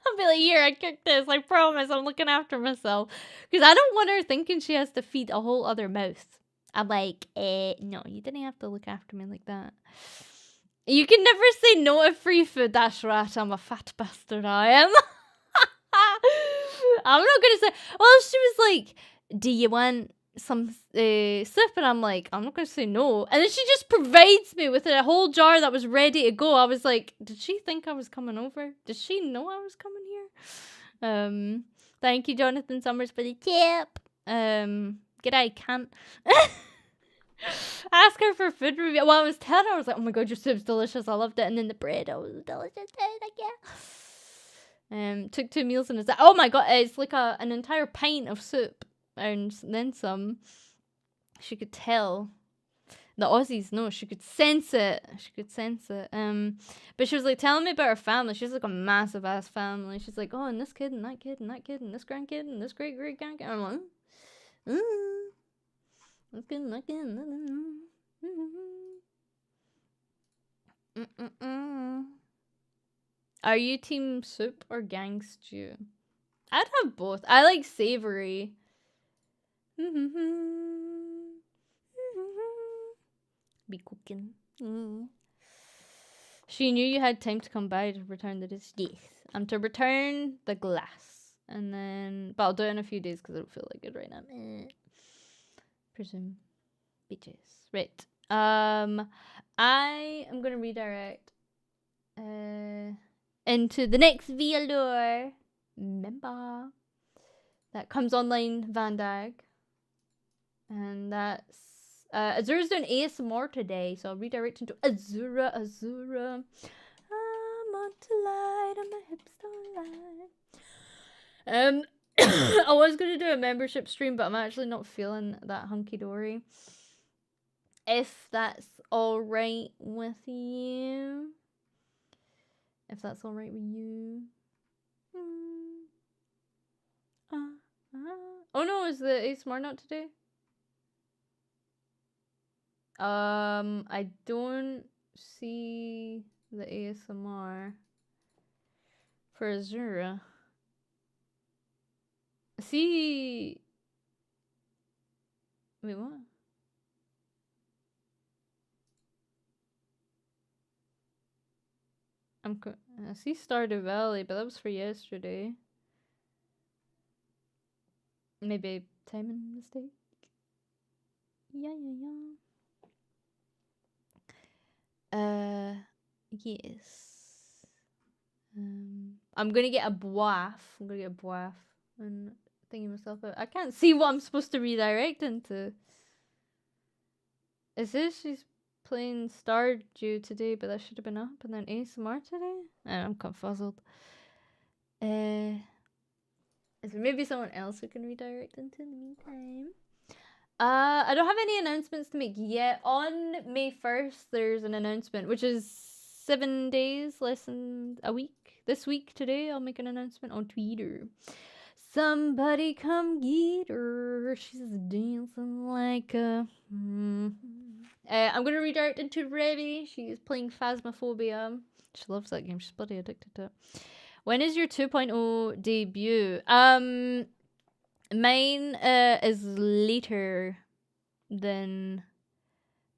I'll be like, here, I cooked this. I promise I'm looking after myself. Because I don't want her thinking she has to feed a whole other mouse. I'm like, no, you didn't have to look after me like that. You can never say no to free food. That's right, I'm a fat bastard, I am. I'm not going to say, well, she was like, do you want some soup? And I'm like, I'm not going to say no. And then she just provides me with a whole jar that was ready to go. I was like, did she think I was coming over? Did she know I was coming here? Thank you, Jonathan Summers, for the tip. G'day, cunt. Ask her for food review. Well, I was telling her, I was like, oh my God, your soup's delicious. I loved it. And then the bread, oh, it was delicious. Thank you. Took 2 meals in his. Oh my god, it's like an entire pint of soup and then some. She could tell. The Aussies, no, she could sense it. She could sense it. But she was like telling me about her family. She's like a massive ass family. She's like, oh, and this kid and that kid and that kid and this grandkid and this great grandkid. I'm like, this kid and that kid. Are you team soup or gang stew? I'd have both. I like savory. Be cooking. She knew you had time to come by to return the dish. Yes. I'm to return the glass. And then... But I'll do it in a few days because I don't feel like it right now. Presume. Bitches. Right. I am going to redirect into the next VAllure member that comes online, Vandag. And that's Azura's doing ASMR today, so I'll redirect into Azura. I'm on to light and my hips don't lie. I was gonna do a membership stream, but I'm actually not feeling that hunky dory. If that's alright with you. If that's alright with you. Oh no, is the ASMR not today? I don't see the ASMR for Azura. See... Wait, what? I see Stardew Valley, but that was for yesterday. Maybe a timing mistake. Yeah. Yes. I'm gonna get a boif. And thinking myself out. I can't see what I'm supposed to redirect into. It says she's playing Stardew today, but that should have been up. And then ASMR today? I'm confuzzled. Is there maybe someone else who can redirect into in the meantime? I don't have any announcements to make yet. On May 1st, there's an announcement, which is 7 days, less than a week. This week, today, I'll make an announcement on Twitter. Somebody come get her. She's dancing like a... I'm going to redirect into Revy. She's playing Phasmophobia. She loves that game. She's bloody addicted to it. When is your 2.0 debut? Mine is later than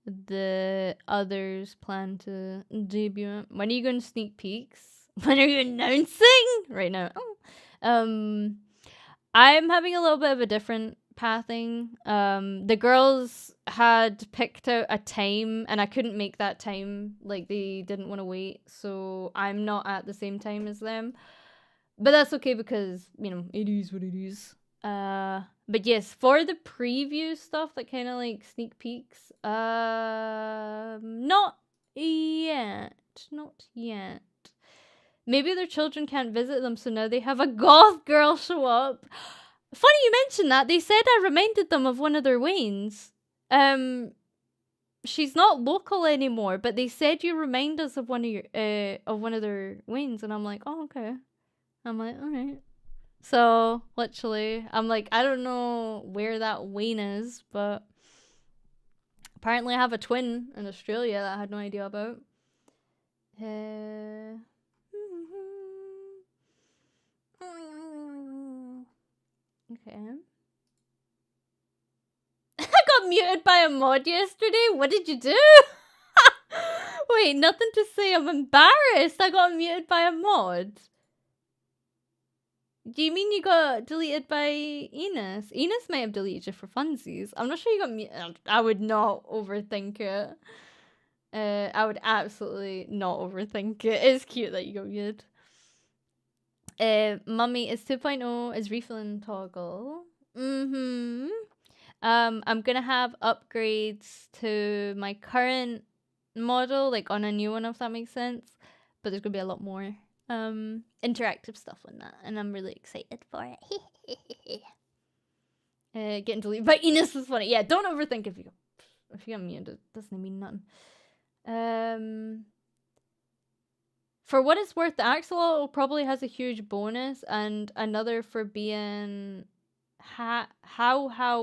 the others plan to debut. When are you going to sneak peeks? When are you announcing? Right now. I'm having a little bit of a different pathing. The girls had picked out a time and I couldn't make that time. Like, they didn't want to wait. So I'm not at the same time as them. But that's okay because, you know, it is what it is. But yes, for the preview stuff that kind of like sneak peeks, not yet. Maybe their children can't visit them, so now they have a goth girl show up. Funny you mentioned that. They said I reminded them of one of their Waynes. She's not local anymore, but they said you remind us of one of their Waynes, and I'm like, oh, okay. I'm like, alright. So, literally, I'm like, I don't know where that Wayne is, but apparently I have a twin in Australia that I had no idea about. Okay. I got muted by a mod yesterday. What did you do? Wait, nothing to say. I'm embarrassed. I got muted by a mod. Do you mean you got deleted by Enos? Enos might have deleted you for funsies. I'm not sure you got muted. I would not overthink it. I would absolutely not overthink it. It's cute that you got muted. Mummy is 2.0 is refilling toggle. I'm gonna have upgrades to my current model, like on a new one, if that makes sense. But there's gonna be a lot more. interactive stuff on that, and I'm really excited for it. Getting deleted by Enos is funny. Yeah, don't overthink if you get muted. It doesn't mean nothing. For what it's worth, the Axolotl probably has a huge bonus, and another for being how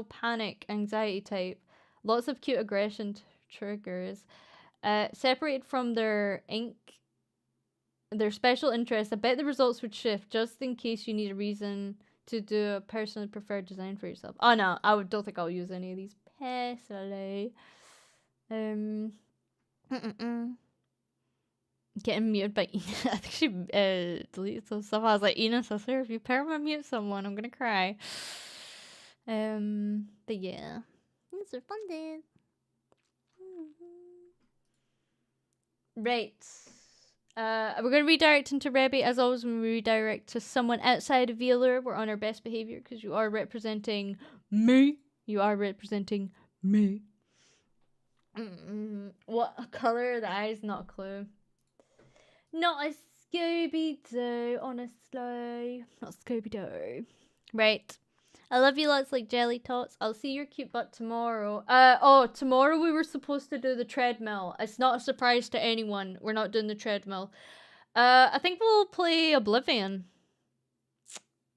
panic anxiety type. Lots of cute aggression triggers. Separated from their special interests, I bet the results would shift just in case you need a reason to do a personally preferred design for yourself. Oh no, don't think I'll use any of these personally. Getting muted by Enos. I think she deleted some stuff. I was like, Enos, I swear if you perma-mute someone, I'm gonna cry. But yeah. These are fun days. Right. We're gonna redirect into Rebby. As always, when we redirect to someone outside of VAllure, we're on our best behavior because you are representing me. You are representing me. What color are the eyes? Not a clue. Not a Scooby-Doo, honestly. Not Scooby-Doo. Right. I love you lots like jelly tots. I'll see your cute butt tomorrow. Tomorrow we were supposed to do the treadmill. It's not a surprise to anyone. We're not doing the treadmill. I think we'll play Oblivion.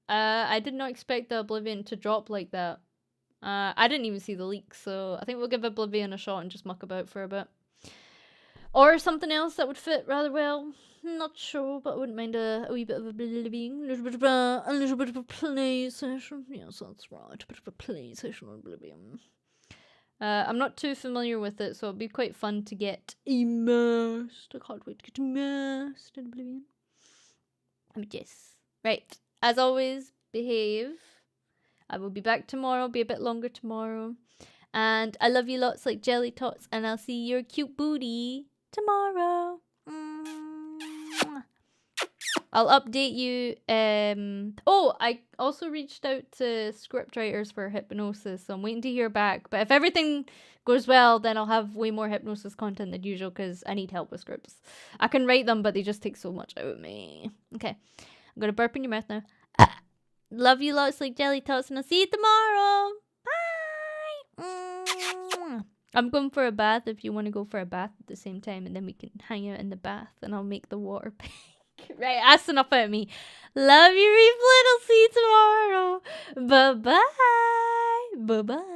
I did not expect the Oblivion to drop like that. I didn't even see the leak, so I think we'll give Oblivion a shot and just muck about for a bit. Or something else that would fit rather well. Not sure, but I wouldn't mind a wee bit of Oblivion. A little bit of a play session. Yes, that's right. A bit of a play session on Oblivion. I'm not too familiar with it, so it'll be quite fun to get immersed. I can't wait to get immersed in Oblivion. Yes. Right. As always, behave. I will be back tomorrow, be a bit longer tomorrow. And I love you lots like jelly tots, and I'll see your cute booty tomorrow. I'll update you. I also reached out to scriptwriters for hypnosis, so I'm waiting to hear back. But if everything goes well, then I'll have way more hypnosis content than usual because I need help with scripts. I can write them, but they just take so much out of me. Okay, I'm gonna burp in your mouth now. Love you lots like jelly tots, and I'll see you tomorrow. Bye. I'm going for a bath if you want to go for a bath at the same time, and then we can hang out in the bath, and I'll make the water pink. Right, that's enough out of me. Love you, Reeflet. I'll see you tomorrow. Bye-bye. Bye-bye.